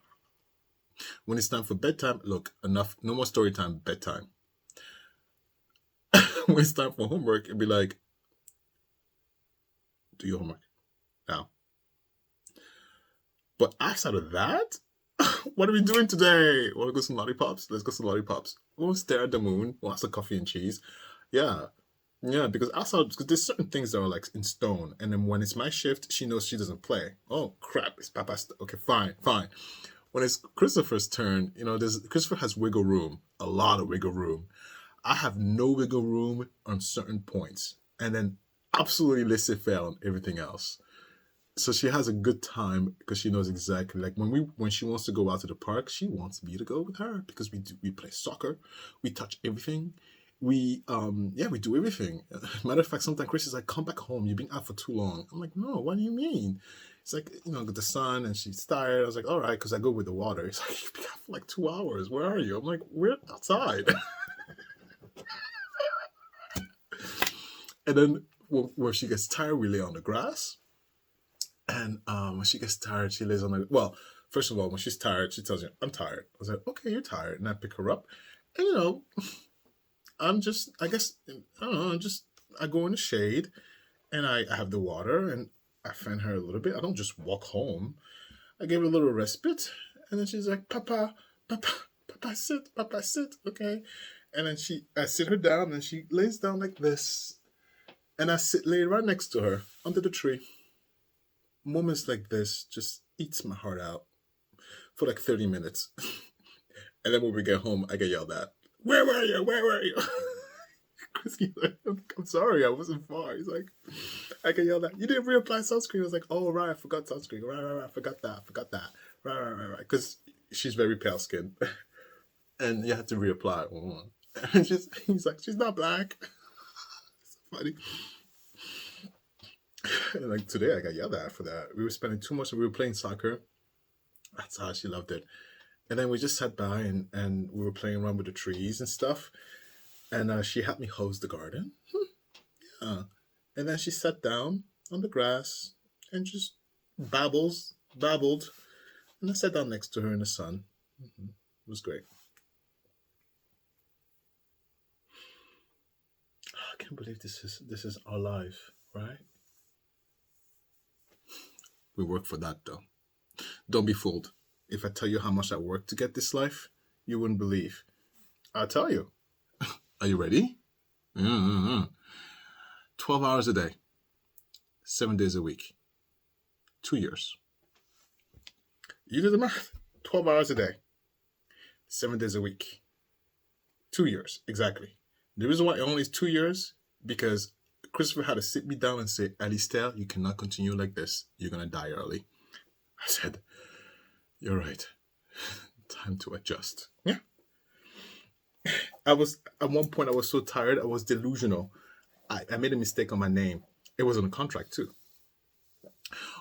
When it's time for bedtime, look, enough, no more story time, bedtime. When it's time for homework, it'd be like, do your homework now. But outside of that, what are we doing today? Want to go some lollipops? Let's go some lollipops. We'll stare at the moon. We'll have some coffee and cheese. Yeah, because there's certain things that are like in stone. And then when it's my shift, she knows she doesn't play. Oh, crap. It's Papa's. Okay, fine. When it's Christopher's turn, you know, Christopher has wiggle room. A lot of wiggle room. I have no wiggle room on certain points. And then absolutely laissez-faire on everything else. So she has a good time because she knows exactly, like when she wants to go out to the park, she wants me to go with her because we play soccer, we touch everything, we do everything. Matter of fact, sometimes Chris is like, come back home, you've been out for too long. I'm like, no, what do you mean? It's like, you know, the sun and she's tired. I was like, all right, because I go with the water. It's like, you've been out for like 2 hours. Where are you? I'm like, we're outside. And then when she gets tired, we lay on the grass. And when she gets tired, she lays on the... Well, first of all, when she's tired, she tells me, I'm tired. I was like, okay, you're tired. And I pick her up. And, you know, I go in the shade. And I have the water. And I fan her a little bit. I don't just walk home. I give her a little respite. And then she's like, Papa, sit. Okay. And then I sit her down. And she lays down like this. And I lay right next to her under the tree. Moments like this just eats my heart out for like 30 minutes. And then when we get home, I get yelled at. Where were you? Chrissy's like, I'm sorry, I wasn't far. He's like, I get yelled at. You didn't reapply sunscreen. I was like, oh, right, I forgot sunscreen. Right, I forgot that. Right. Because she's very pale skinned. And you have to reapply. And he's like, she's not black. It's so funny. Like today, I got yelled at for that. We were spending too much. We were playing soccer. That's how she loved it. And then we just sat by and we were playing around with the trees and stuff. And she helped me hose the garden. Yeah. And then she sat down on the grass and just babbled. And I sat down next to her in the sun. It was great. I can't believe this is our life, right? We work for that though. Don't be fooled. If I tell you how much I worked to get this life, you wouldn't believe. I'll tell you. Are you ready? 12 hours a day, 7 days a week, 2 years. You do the math. 12 hours a day, 7 days a week, 2 years, exactly. The reason why it only is 2 years, because Christopher had to sit me down and say, Alistair, you cannot continue like this. You're going to die early. I said, you're right. Time to adjust. Yeah. At one point, I was so tired, I was delusional. I made a mistake on my name. It was on a contract too.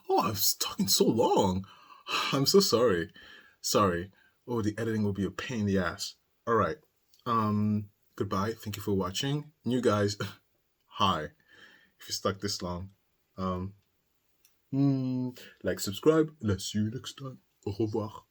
Oh, I was talking so long. I'm so sorry. Sorry. Oh, the editing will be a pain in the ass. All right. Goodbye. Thank you for watching. New guys, hi. If you stuck this long, like, subscribe, and I'll see you next time. Au revoir.